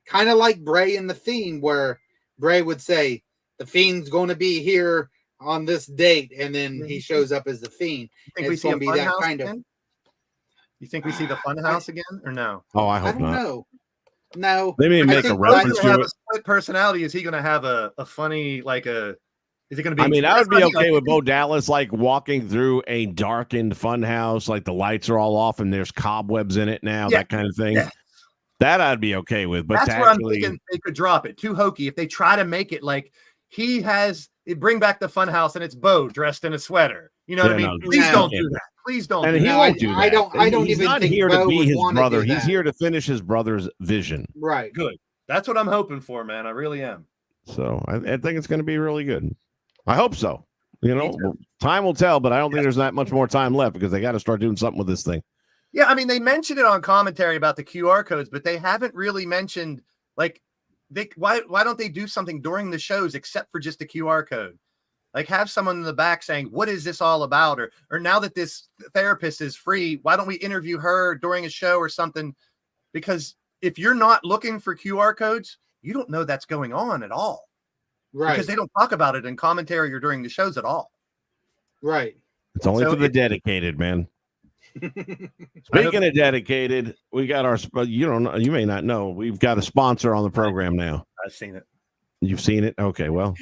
kind of like Bray in The Fiend, where Bray would say, the Fiend's going to be here on this date, and then he shows up as the Fiend. It's going to be that kind of. You think we see the Funhouse again, or no? Oh, I hope not. Know. No, they may make a reference to have a split personality. Is he going to have a funny like a? Is it going to be? I mean, I would be okay with Bo Dallas like walking through a darkened funhouse, like the lights are all off and there's cobwebs in it now, that kind of thing. Yeah. That I'd be okay with. But that's where I'm thinking they could drop it. Too hokey if they try to make it like he has. Bring back the funhouse and it's Bo dressed in a sweater. You know what I mean? No, Please don't do that. Please don't. And do he that. won't do that. I don't He's even not think here Bo to be his brother. He's here to finish his brother's vision. Right. Good. That's what I'm hoping for, man. I really am. So I think it's going to be really good. I hope so. Time will tell, but I don't think there's that much more time left because they got to start doing something with this thing. Yeah, I mean, they mentioned it on commentary about the QR codes, but they haven't really mentioned like why don't they do something during the shows except for just a QR code? Like have someone in the back saying, what is this all about? Or now that this therapist is free, why don't we interview her during a show or something? Because if you're not looking for QR codes, you don't know that's going on at all. Right. Because they don't talk about it in commentary or during the shows at all. Right. It's only for the dedicated, man. Speaking of dedicated, we got you may not know, we've got a sponsor on the program now. I've seen it. You've seen it? Okay, well.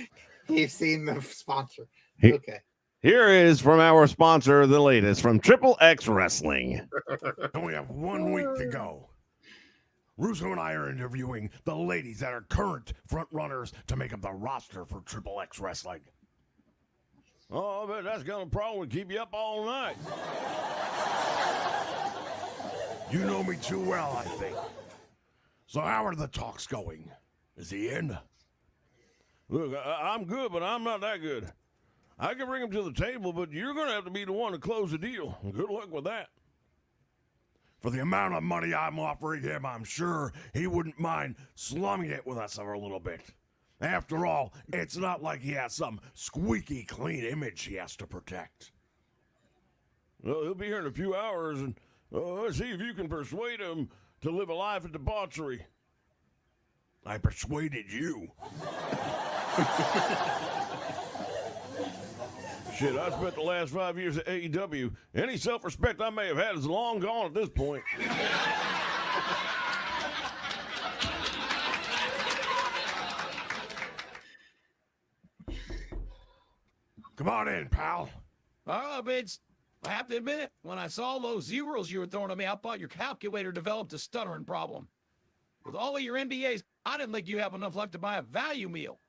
You've seen the sponsor. Okay. Here is from our sponsor, the latest from Triple X Wrestling. And we have 1 week to go. Russo and I are interviewing the ladies that are current front runners to make up the roster for Triple X Wrestling. Oh, but that's going to probably keep you up all night. You know me too well, I think. So how are the talks going? Is he in? Look, I'm good, but I'm not that good. I can bring him to the table, but you're going to have to be the one to close the deal. Good luck with that. For the amount of money I'm offering him, I'm sure he wouldn't mind slumming it with us for a little bit. After all, it's not like he has some squeaky clean image he has to protect. Well, he'll be here in a few hours, and see if you can persuade him to live a life of debauchery. I persuaded you. Shit, I spent the last 5 years at AEW. Any self-respect I may have had is long gone at this point. Come on in, pal. All right, Vince. I have to admit, when I saw those zeros you were throwing at me, I thought your calculator developed a stuttering problem. With all of your NDAs, I didn't think you have enough left to buy a value meal.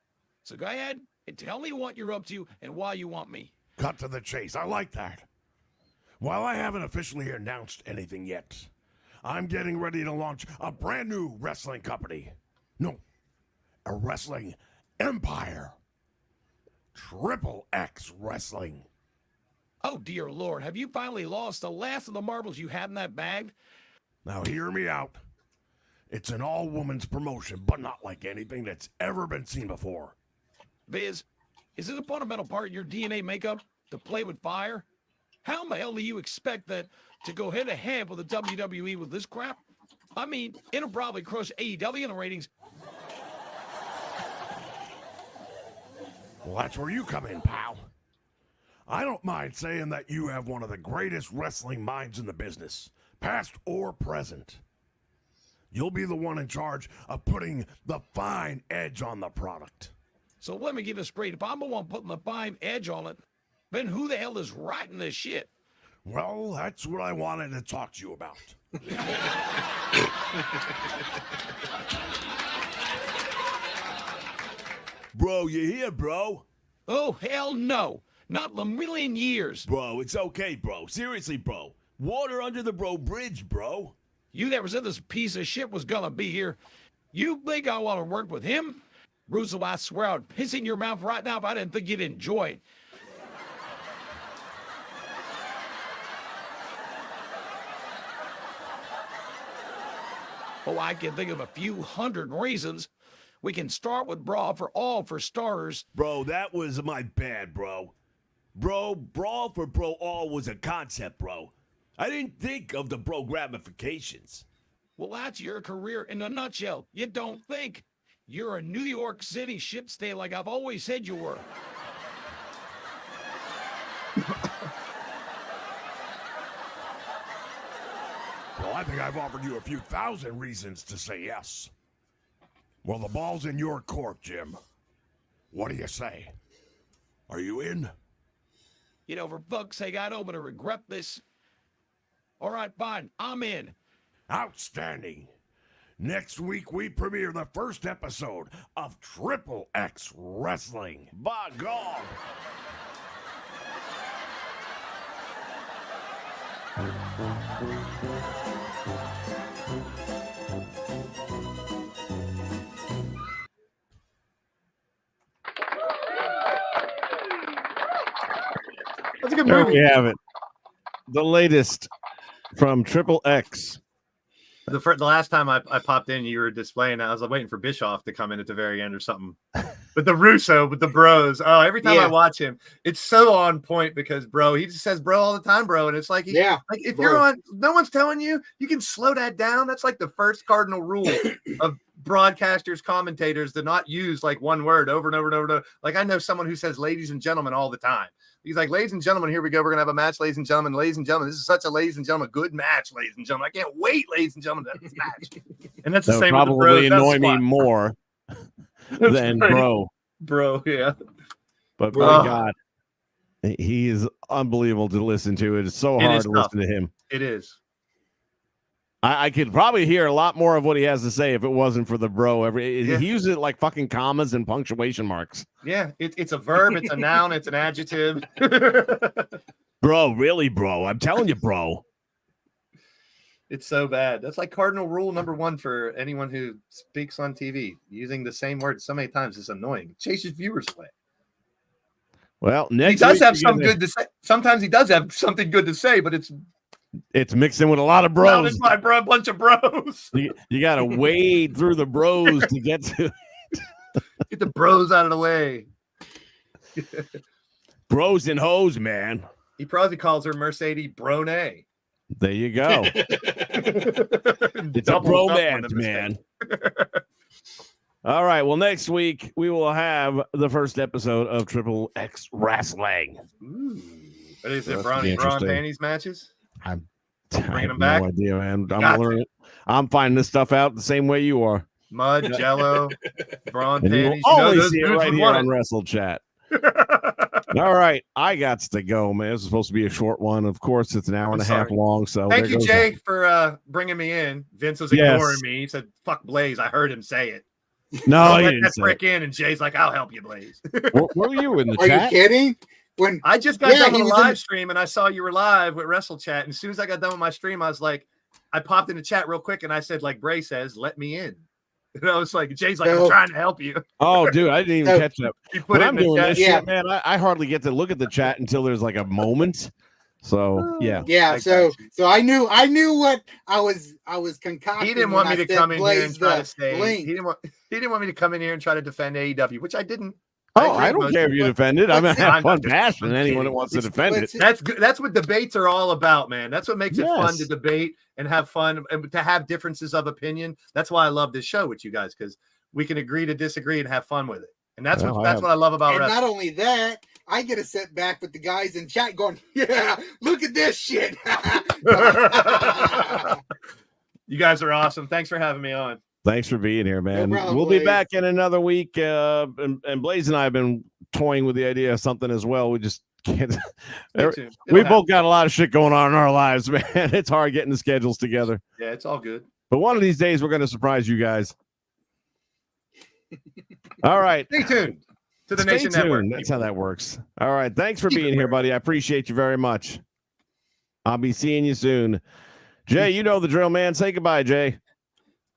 So go ahead and tell me what you're up to and why you want me. Cut to the chase. I like that. While I haven't officially announced anything yet, I'm getting ready to launch a brand new wrestling company. No, a wrestling empire. Triple X Wrestling. Oh, dear Lord, have you finally lost the last of the marbles you had in that bag? Now hear me out. It's an all-women's promotion, but not like anything that's ever been seen before. Viz, is it a fundamental part of your DNA makeup to play with fire? How in the hell do you expect that to go head-to-head with the WWE with this crap? I mean, it'll probably crush AEW in the ratings. Well, that's where you come in, pal. I don't mind saying that you have one of the greatest wrestling minds in the business, past or present. You'll be the one in charge of putting the fine edge on the product. So let me get this straight. If I'm the one putting the fine edge on it, then who the hell is writing this shit? Well, that's what I wanted to talk to you about. Bro, you here, bro? Oh, hell no. Not in a million years. Bro, it's okay, bro. Seriously, bro. Water under the bro bridge, bro. You never said this piece of shit was gonna be here. You think I want to work with him? Russo, I swear I'd piss in your mouth right now if I didn't think you'd enjoy it. Oh, I can think of a few hundred reasons. We can start with Brawl for All for starters. Bro, that was my bad, bro. Bro, Brawl for Bro All was a concept, bro. I didn't think of the bro ramifications. Well, that's your career in a nutshell. You don't think. You're a New York City shit stay like I've always said you were. Well, I think I've offered you a few thousand reasons to say yes. Well, the ball's in your court, Jim. What do you say? Are you in? You know, for fuck's sake, I don't want to regret this. All right, fine, I'm in. Outstanding. Next week, we premiere the first episode of Triple X Wrestling. By God. That's a good There movie. we have it. The latest from Triple X. The last time I popped in, you were displaying. I was waiting for Bischoff to come in at the very end or something. But the Russo with the bros. Oh, every time I watch him, it's so on point because he just says bro all the time, bro. And it's like, like if bro. you're on, no one's telling you, you can slow that down. That's like the first cardinal rule of broadcasters, commentators to not use like one word over and over and over and over. Like I know someone who says ladies and gentlemen all the time. He's like, ladies and gentlemen, here we go. We're going to have a match, ladies and gentlemen. Ladies and gentlemen, this is such a, ladies and gentlemen, good match, ladies and gentlemen. I can't wait, ladies and gentlemen, to this match. And that's the That same would with the probably bros. annoy me more than right. bro. Yeah. But Bro. my God, he is unbelievable to listen to. It is so hard is to tough. listen to him. It is. I could probably hear a lot more of what he has to say if it wasn't for the bro. He uses it like fucking commas and punctuation marks. Yeah. It's a verb. It's a noun. It's an adjective. Bro, really, bro. I'm telling you, bro. It's so bad. That's like cardinal rule number 1 for anyone who speaks on TV. Using the same word so many times is annoying. It chases viewers away. Well, next He does week have you some gotta- good to say. Sometimes he does have something good to say, but it's mixed in with a lot of not bros. as my bunch of bros. You got to wade through the bros to get to Get the bros out of the way. bros and hoes, man. He probably calls her Mercedes Brone. There you go. It's a bromance, man. All right. Well, next week we will have the first episode of Triple X Wrestling. Ooh. What is it, That's Braun interesting. panties matches? I Bringing have them back? no idea, man. Gotcha. Learning. I'm finding this stuff out the same way you are. Mud, Jello, Braun And you will panties. You know only those see it dudes right would here want on it. WrestleChat. All right, I got to go, man. This is supposed to be a short one. Of course, it's an hour and a half long. So Thank there you, goes Jay, that. for bringing me in. Vince was Yes. ignoring me. He said, "Fuck Blaze." I heard him say it. No, Don't he let didn't that say prick in. And Jay's like, "I'll help you, Blaze." Where were you in the Are you chat? kidding? When I just got Yeah, done he with a was in live the- stream, and I saw you were live with WrestleChat. And as soon as I got done with my stream, I was like, I popped in the chat real quick, and I said, like Bray says, "Let me in." And I was like, Jay's like, "I'm No. trying to help you." Oh, dude, I didn't even No. catch that. He put When it I'm in the doing chat. this shit, man, I hardly get to look at the chat until there's like a moment. So yeah. Yeah, I so got you. so I knew what I was concocting. He didn't when want me I to said come in here and Blaze try the to say. link. He didn't want me to come in here and try to defend AEW, which I didn't. Oh, agree I with don't most care if you people. defend it. I mean, I Let's- have I'm fun not just- bashing I'm anyone kidding. that wants to defend it. let's- That's good. That's what debates are all about, man. That's what makes it fun Yes. to debate and have fun and to have differences of opinion. That's why I love this show with you guys, because we can agree to disagree and have fun with it. And that's Well, what I love about And wrestling. not only that, I get to sit back with the guys in chat going, "Yeah, look at this shit." You guys are awesome. Thanks for having me on. Thanks for being here, man. problem, We'll be Blaze. back in another week. And Blaze and I have been toying with the idea of something as well. We just can't. Me too. We It'll both got a lot of shit going on in our lives, man. It's hard getting the schedules together. happen. Yeah, it's all good. But one of these days, we're going to surprise you guys. All right. Stay tuned to the Stay Nation tuned. Network. That's how that works. All right. Thanks for Keep it being here, weird. buddy. I appreciate you very much. I'll be seeing you soon. Jay, you know the drill, man. Say goodbye, Jay.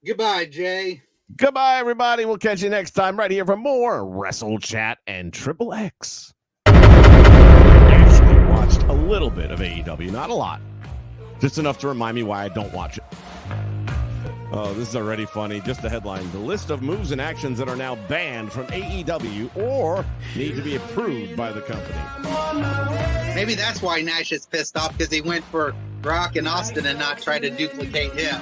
Goodbye, Jay. Goodbye, everybody. We'll catch you next time right here for more WrestleChat and Triple X. Actually watched a little bit of AEW, not a lot. Just enough to remind me why I don't watch it. Oh, this is already funny. Just the headline. The list of moves and actions that are now banned from AEW or need to be approved by the company. Maybe that's why Nash is pissed off, because he went for Brock and Austin and not try to duplicate him.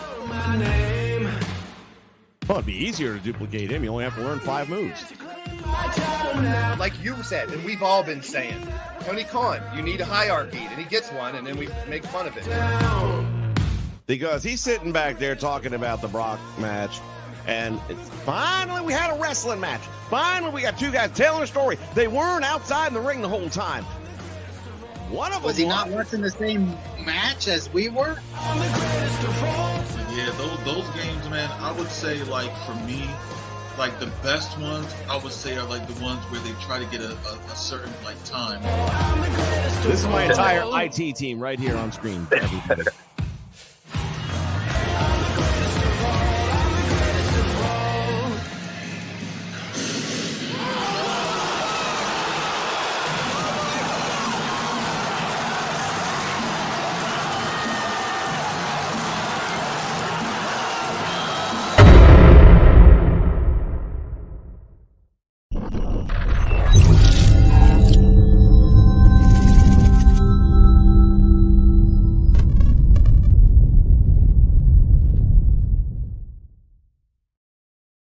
Well, it'd be easier to duplicate him. You only have to learn 5 moves. Like you said, and we've all been saying, Tony Khan, you need a hierarchy, and he gets one, and then we make fun of it. Because he's sitting back there talking about the Brock match, and it's finally we had a wrestling match. Finally, we got 2 guys telling a story. They weren't outside in the ring the whole time. One of them Was he not watching the same match as we were? Yeah, those games, man, I would say, like, for me, like, the best ones, I would say, are, like, the ones where they try to get a certain, like, time. This is my entire IT team right here on screen. Everybody.